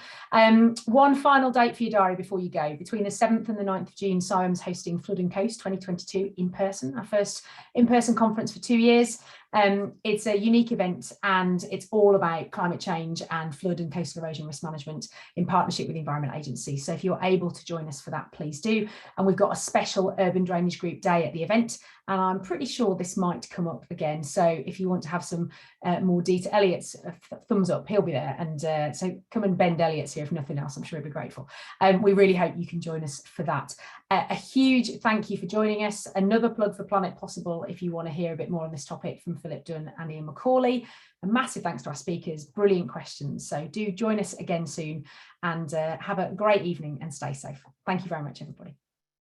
One final date for your diary before you go. Between the 7th and the 9th of June, CIWEM's hosting Flood and Coast 2022 in person, our first in-person conference for 2 years. It's a unique event, and it's all about climate change and flood and coastal erosion risk management in partnership with the Environment Agency. So if you're able to join us for that, please do. And we've got a special Urban Drainage Group Day at the event, and I'm pretty sure this might come up again. So if you want to have some more detail, Elliot's thumbs up, he'll be there. And so come and bend Elliot's here if nothing else, I'm sure he'll be grateful. We really hope you can join us for that. A huge thank you for joining us. Another plug for Planet Possible if you want to hear a bit more on this topic from Philip Dunn and Ian McCauley. A massive thanks to our speakers, brilliant questions. So do join us again soon, and have a great evening and stay safe. Thank you very much, everybody.